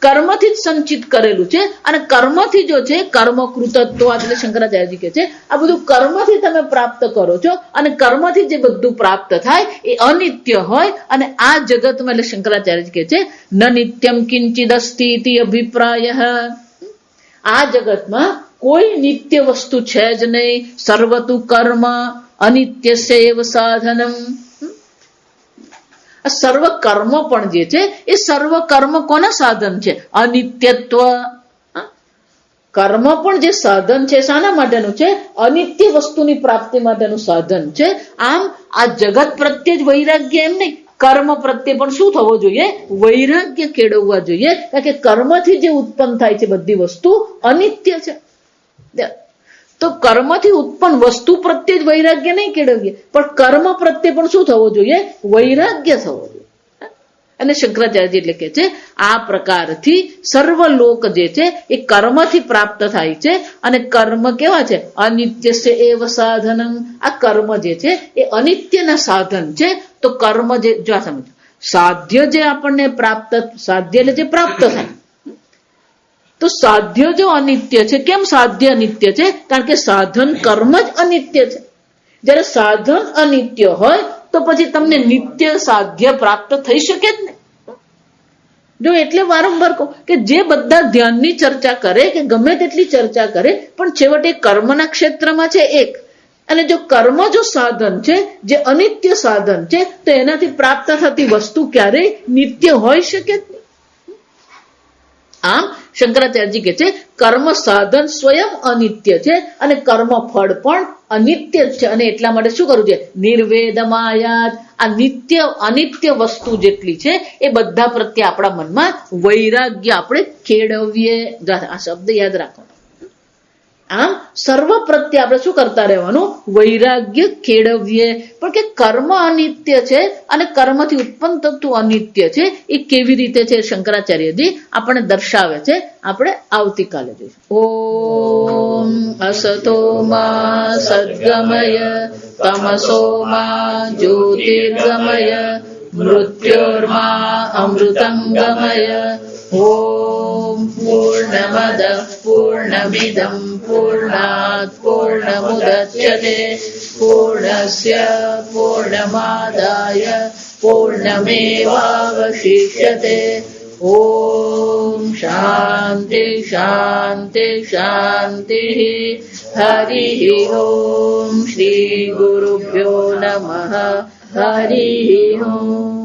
કર્મથી જ સંચિત કરેલું છે. અને કર્મથી જો છે કર્મકૃતત્વ, એટલે શંકરાચાર્યજી કહે છે આ બધું કર્મથી તમે પ્રાપ્ત કરો છો. અને કર્મથી જે બધું પ્રાપ્ત થાય એ અનિત્ય હોય. અને આ જગતમાં, એટલે શંકરાચાર્યજી કહે છે ન નિત્યમ કિંચિદ અસ્તિ ઇતિ અભિપ્રાય. આ જગતમાં કોઈ નિત્ય વસ્તુ છે જ નહીં. સર્વતુ કર્મ અનિત્યસ્ય એવ સાધનમ. સર્વ કર્મ પણ જે છે એ સર્વ કર્મ કોના સાધન છે? અનિત્યત્વ. કર્મ પણ જે સાધન છે શાના માટેનું છે? અનિત્ય વસ્તુની પ્રાપ્તિ માટેનું સાધન છે. આમ આ જગત પ્રત્યે જ વૈરાગ્ય એમ નહીં, કર્મ પ્રત્યે પણ શું થવો જોઈએ? વૈરાગ્ય કેળવવા જોઈએ. કારણ કે કર્મથી જે ઉત્પન્ન થાય છે બધી વસ્તુ અનિત્ય છે. તો કર્મથી ઉત્પન્ન વસ્તુ પ્રત્યે જ વૈરાગ્ય નહીં કેળવીએ, પણ કર્મ પ્રત્યે પણ શું થવો જોઈએ? વૈરાગ્ય થવો જોઈએ. અને શંકરાચાર્યજી એટલે કે છે આ પ્રકારથી સર્વ લોક જે છે એ કર્મથી પ્રાપ્ત થાય છે. અને કર્મ કેવા છે? અનિત્ય છે એવ સાધનમ. આ કર્મ જે છે એ અનિત્યના સાધન છે. તો કર્મ જે, જો સમજો, સાધ્ય જે આપણને પ્રાપ્ત, સાધ્ય એટલે જે પ્રાપ્ત થાય, તો સાધ્ય જો અનિત્ય છે. કેમ સાધ્ય અનિત્ય છે? કારણ કે સાધન કર્મ જ અનિત્ય છે. જ્યારે સાધન અનિત્ય હોય તો પછી તમને નિત્ય સાધ્ય પ્રાપ્ત થઈ શકે જ નહીં. જો એટલે વારંવાર કહું કે જે બધા ધ્યાનની ચર્ચા કરે કે ગમે તેટલી ચર્ચા કરે, પણ છેવટે કર્મના ક્ષેત્રમાં છે એક. અને જો કર્મ જો સાધન છે, જે અનિત્ય સાધન છે, તો એનાથી પ્રાપ્ત થતી વસ્તુ ક્યારેય નિત્ય હોઈ શકે જ નહીં. આમ શંકરાચાર્યજી કહે છે કર્મ સાધન સ્વયં અનિત્ય છે અને કર્મ ફળ પણ અનિત્ય જ છે, અને એટલા માટે શું કરવું છે? નિર્વેદમાયાદ. આ નિત્ય અનિત્ય વસ્તુ જેટલી છે એ બધા પ્રત્યે આપણા મનમાં વૈરાગ્ય આપણે કેળવીએ. આ શબ્દ યાદ રાખો. આમ સર્વ પ્રત્યે આપણે શું કરતા રહેવાનું? વૈરાગ્ય કેળવીએ. પણ કે કર્મ અનિત્ય છે અને કર્મથી ઉત્પન્ન થતું અનિત્ય છે, એ કેવી રીતે છે શંકરાચાર્યજી આપણને દર્શાવે છે. આપણે આવતીકાલે જોઈશું. ઓમ અસતો માં સદ્ગમય તમસો માં જ્યોતિર્ગમય મૃત્યોર્મા અમૃતંગમય. ઓમ પૂર્ણમદ પૂર્ણમિદં પૂર્ણાત પૂર્ણમુદચ્યતે પૂર્ણસ્ય પૂર્ણમાદાય પૂર્ણમેવાવશિષ્યતે. ઓમ શાંતિ શાંતિ શાંતિ. હરિ ઓમ. શ્રી ગુરુભ્યો નમઃ. હરિ ઓમ.